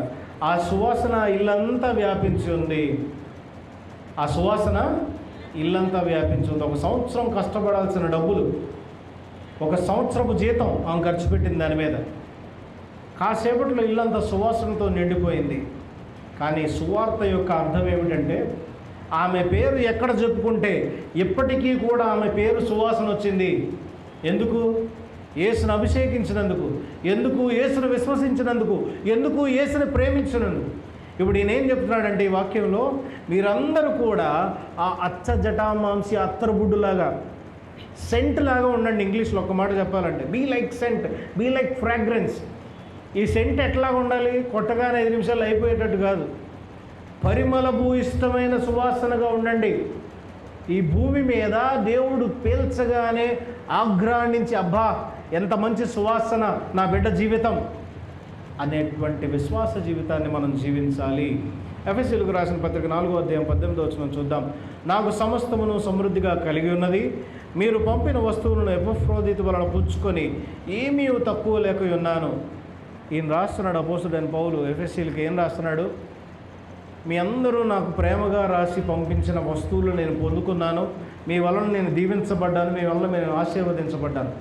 ఆ సువాసన ఇల్లంతా వ్యాపించి ఉంది. ఆ సువాసన ఇల్లంతా వ్యాపించి ఉంది. 1 సంవత్సరం కష్టపడాల్సిన డబ్బులు, 1 సంవత్సరపు జీతం ఆమె ఖర్చు పెట్టింది దాని మీద. కాసేపట్లో ఇల్లంతా సువాసనతో నిండిపోయింది. కానీ సువార్త యొక్క అర్థం ఏమిటంటే, ఆమె పేరు ఎక్కడ చెప్పుకుంటే ఇప్పటికీ కూడా ఆమె పేరు సువాసన వచ్చింది. ఎందుకు? యేసును అభిషేకించినందుకు, ఎందుకు? యేసును విశ్వసించినందుకు, ఎందుకు? యేసును ప్రేమించినందుకు. ఇప్పుడు ఈయన ఏం చెప్తున్నాడంటే ఈ వాక్యంలో, మీరందరూ కూడా ఆ అచ్చ జటామాంసి అత్తరుబుడ్డులాగా, సెంట్ లాగా ఉండండి. ఇంగ్లీష్లో ఒక మాట చెప్పాలంటే be like scent, be like fragrance. ఈ సెంట్ ఎట్లాగా ఉండాలి? కొట్టగానే 5 నిమిషాలు అయిపోయేటట్టు కాదు. పరిమళ భూయిష్టమైన సువాసనగా ఉండండి. ఈ భూమి మీద దేవుడు పీల్చగానే ఆగ్రహించి, అబ్బా ఎంత మంచి సువాసన నా బిడ్డ జీవితం అనేటువంటి విశ్వాస జీవితాన్ని మనం జీవించాలి. ఎఫెసీయులకు రాసిన పత్రిక 4వ అధ్యాయం 18వ వచనం చూద్దాం. నాకు సమస్తమును సమృద్ధిగా కలిగి ఉన్నది. మీరు పంపిన వస్తువులను ఎపఫ్రోదితు వలన పుచ్చుకొని ఏమీ తక్కువ లేక ఉన్నాను. ఈయన రాస్తున్నాడు అపోస్తలుడైన పౌలు ఎఫెసీయులకు. ఏం రాస్తున్నాడు? మీ అందరూ నాకు ప్రేమగా రాసి పంపించిన వస్తువులు నేను పొందుకున్నాను. మీ వలన నేను దీవించబడ్డాను. మీ వలన నేను ఆశీర్వదించబడ్డాను.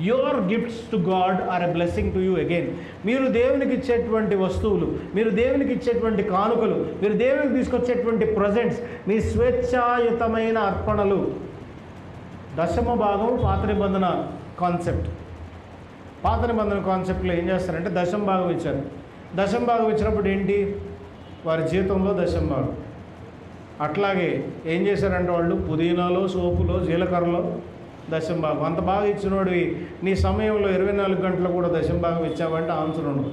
Your gifts to God are a blessing to you again. మీరు దేవునికి ఇచ్చేటువంటి వస్తువులు, మీరు దేవునికి ఇచ్చేటువంటి కానుకలు, మీరు దేవునికి తీసుకొచ్చేటువంటి ప్రజెంట్స్, మీ స్వేచ్ఛాయుతమైన అర్పణలు. 10వ భాగం పాత నిబంధన కాన్సెప్ట్. పాత నిబంధన కాన్సెప్ట్లో ఏం చేస్తారంటే 10వ భాగం ఇచ్చారు. 10వ భాగం ఇచ్చినప్పుడు ఏంటి? వారి జీతంలో 10వ భాగం. అట్లాగే ఏం చేశారంటే వాళ్ళు పుదీనాలో, సోపులో, జీలకర్రలో 10వ భాగం. అంత బాగా ఇచ్చినోడివి నీ సమయంలో 24 గంటలు కూడా 10వ భాగం ఇచ్చావంటే ఆన్సర్ ఉండదు.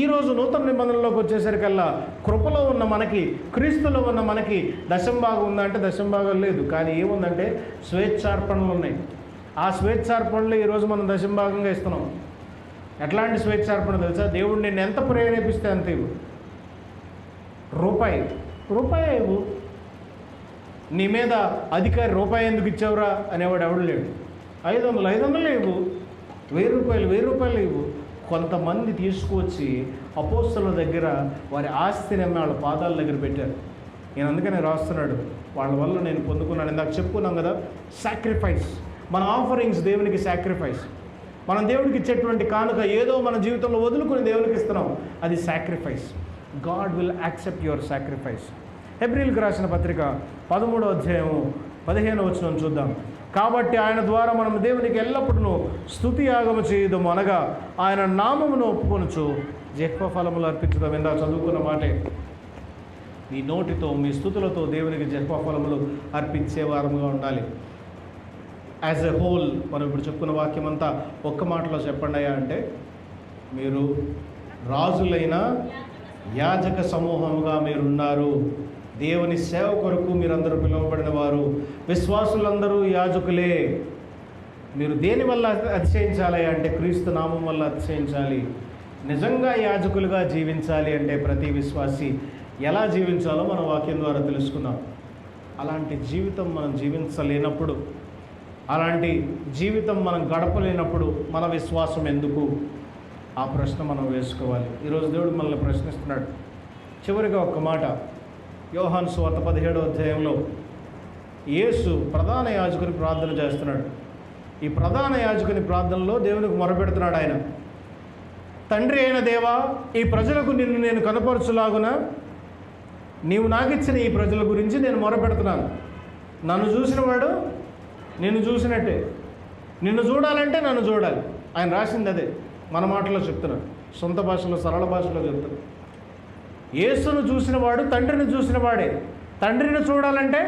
ఈరోజు నూతన నిబంధనలోకి వచ్చేసరికల్లా కృపలో ఉన్న మనకి, క్రీస్తులో ఉన్న మనకి 10వ భాగం ఉందంటే 10వ భాగం లేదు. కానీ ఏముందంటే స్వేచ్ఛార్పణలు ఉన్నాయి. ఆ స్వేచ్ఛార్పణలు ఈరోజు మనం 10వ భాగంగా ఇస్తున్నాం. ఎట్లాంటి స్వేచ్ఛార్పణ తెలుసా? దేవుడు నిన్ను ఎంత ప్రేరేపిస్తే అంత ఇవ్వు. రూపాయి ఇవ్వు. నీ మీద అధికారి రూపాయి ఎందుకు ఇచ్చావురా అనేవాడు ఎవడు లేడు. 500 ఇవ్వు. 1000 రూపాయలు ఇవ్వు. కొంతమంది తీసుకువచ్చి అపోస్తలుల దగ్గర వారి ఆస్తిని వాళ్ళ పాదాల దగ్గర పెట్టారు. నేను అందుకనే రాస్తున్నాడు, వాళ్ళ వల్ల నేను పొందుకున్నాను. ఇందాక చెప్పుకున్నాం కదా, సాక్రిఫైస్. మన ఆఫరింగ్స్ దేవునికి సాక్రిఫైస్. మనం దేవుడికి ఇచ్చేటువంటి కానుక ఏదో మన జీవితంలో వదులుకుని దేవునికి ఇస్తున్నాం, అది sacrifice. God will accept your sacrifice. హెబ్రీయులకు రాసిన పత్రిక 13వ అధ్యాయము 15వ వచనం చూద్దాం. కాబట్టి ఆయన ద్వారా మనం దేవునికి ఎల్లప్పుడూ స్తుతి యాగము చేయదము, అనగా ఆయన నామమును ఒప్పుకొనుచు జిహ్వ ఫలములు అర్పించుదాం. ఇందాక చదువుకున్న మాటే, మీ నోటితో మీ స్తుతులతో దేవునికి జిహ్వ ఫలములు అర్పించే వారముగా ఉండాలి. యాజ్ ఎ హోల్ మనం ఇప్పుడు చెప్పుకున్న వాక్యం అంతా ఒక్క మాటలో చెప్పండి అంటే, మీరు రాజులైన యాజక సమూహముగా మీరున్నారు. దేవుని సేవ కొరకు మీరందరూ పిలువబడిన వారు. విశ్వాసులందరూ యాజకులే. మీరు దేని వల్ల అతిశయించాలి అంటే క్రీస్తు నామం వల్ల అతిశయించాలి. నిజంగా యాజకులుగా జీవించాలి అంటే ప్రతి విశ్వాసి ఎలా జీవించాలో మన వాక్యం ద్వారా తెలుసుకున్నాం. అలాంటి జీవితం మనం జీవించలేనప్పుడు, అలాంటి జీవితం మనం గడపలేనప్పుడు మన విశ్వాసం ఎందుకు? ఆ ప్రశ్న మనం వేసుకోవాలి. ఈరోజు దేవుడు మనల్ని ప్రశ్నిస్తున్నాడు. చివరిగా ఒక్క మాట, యోహాను సువార్త 17వ అధ్యాయంలో యేసు ప్రధాన యాజకుని ప్రార్థన చేస్తున్నాడు. ఈ ప్రధాన యాజకుని ప్రార్థనలో దేవునికి మొరపెడుతున్నాడు ఆయన. తండ్రి అయిన దేవా, ఈ ప్రజలకు నిన్ను నేను కనపరచులాగున నీవు నాకిచ్చిన ఈ ప్రజల గురించి నేను మొరపెడుతున్నాను. నన్ను చూసినవాడు నిన్ను చూసినట్టే. నిన్ను చూడాలంటే నన్ను చూడాలి. ఆయన రాసింది అదే. మన మాటలో చెప్తున్నాను, సొంత భాషలో సరళ భాషలో చెప్తున్నాను. యేసును చూసినవాడు తండ్రిని చూసినవాడే. తండ్రిని చూడాలంటే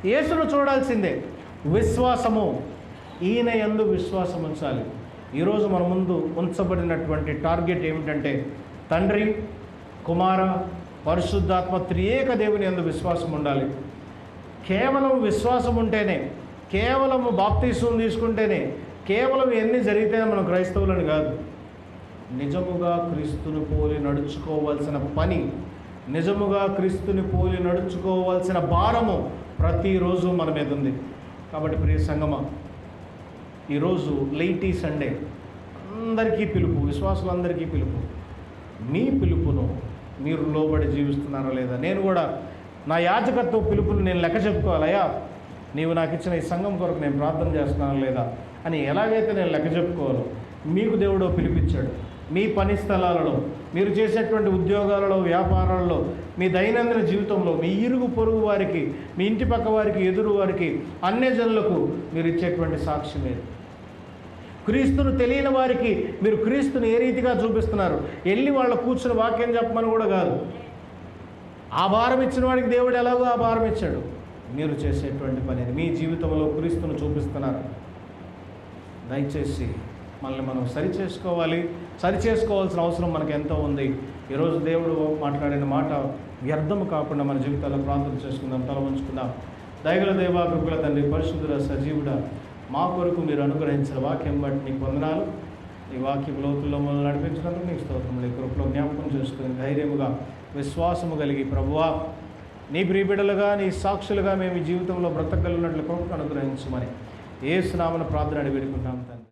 యేసును చూడాల్సిందే. విశ్వాసము, ఈయన యందు విశ్వాసం ఉంచాలి. ఈరోజు మన ముందు ఉంచబడినటువంటి టార్గెట్ ఏమిటంటే, తండ్రి, కుమార, పరిశుద్ధాత్మ త్రియేక దేవుని యందు విశ్వాసం ఉండాలి. కేవలం విశ్వాసం ఉంటేనే, కేవలము బాప్తీసం తీసుకుంటేనే, కేవలం ఎన్ని జరిగితేనే మనం క్రైస్తవులని కాదు. నిజముగా క్రీస్తుని పోలి నడుచుకోవాల్సిన పని, నిజముగా క్రీస్తుని పోలి నడుచుకోవాల్సిన భారము ప్రతిరోజు మన మీద ఉంది. కాబట్టి ప్రియ సంగమా, ఈరోజు లైటీ సండే అందరికీ పిలుపు, విశ్వాసులందరికీ పిలుపు. మీ పిలుపును మీరు లోబడి జీవిస్తున్నారా లేదా? నేను కూడా నా యాజకత్వ పిలుపును నేను లెక్క చెప్పుకోవాలయ్యా. నీవు నాకు ఇచ్చిన ఈ సంఘం కొరకు నేను ప్రార్థన చేస్తున్నాను లేదా అని ఎలాగైతే నేను లెక్క చెప్పుకోవాలో, మీకు దేవుడు పిలిపించాడు. మీ పని స్థలాలలో, మీరు చేసేటువంటి ఉద్యోగాలలో, వ్యాపారాలలో, మీ దైనందిన జీవితంలో, మీ ఇరుగు పొరుగు వారికి, మీ ఇంటి పక్క వారికి, ఎదురు వారికి, అన్యజనులకు మీరు ఇచ్చేటువంటి సాక్ష్యం ఏది? క్రీస్తును తెలియని వారికి మీరు క్రీస్తుని ఏ రీతిగా చూపిస్తున్నారు? వెళ్ళి వాళ్ళ కూర్చుని వాక్యం చెప్పమని కూడా కాదు. ఆ భారం ఇచ్చిన వాడికి దేవుడు ఎలాగో ఆ భారం ఇచ్చాడు. మీరు చేసేటువంటి పని మీ జీవితంలో క్రీస్తును చూపిస్తున్నారు. దయచేసి మనల్ని మనం సరిచేసుకోవాల్సిన అవసరం మనకు ఎంతో ఉంది. ఈరోజు దేవుడు మాట్లాడిన మాట వ్యర్థము కాకుండా మన జీవితాల్లో ప్రార్థన చేసుకుందాం, తల వంచుకుందాం. దయగల దేవా, కృపగల తండ్రి, పరిశుద్ధుడ, సజీవుడ, మా కొరకు మీరు అనుగ్రహించిన వాక్యం బట్టి నీకు వందనాలు. ఈ వాక్యం లోతుల్లో మనల్ని నడిపించినందుకు నీకు స్తోత్రములు. ఈ కృపలో జ్ఞాపకం చేసుకుని ధైర్యముగా, విశ్వాసము కలిగి ప్రభువా, నీ ప్రియబిడ్డలుగా, నీ సాక్షులుగా మేము ఈ జీవితంలో బ్రతకగలిగినట్లు కృపను అనుగ్రహించమని యేసు నామమున ప్రార్థన వేడుకుంటున్నాం తండ్రి.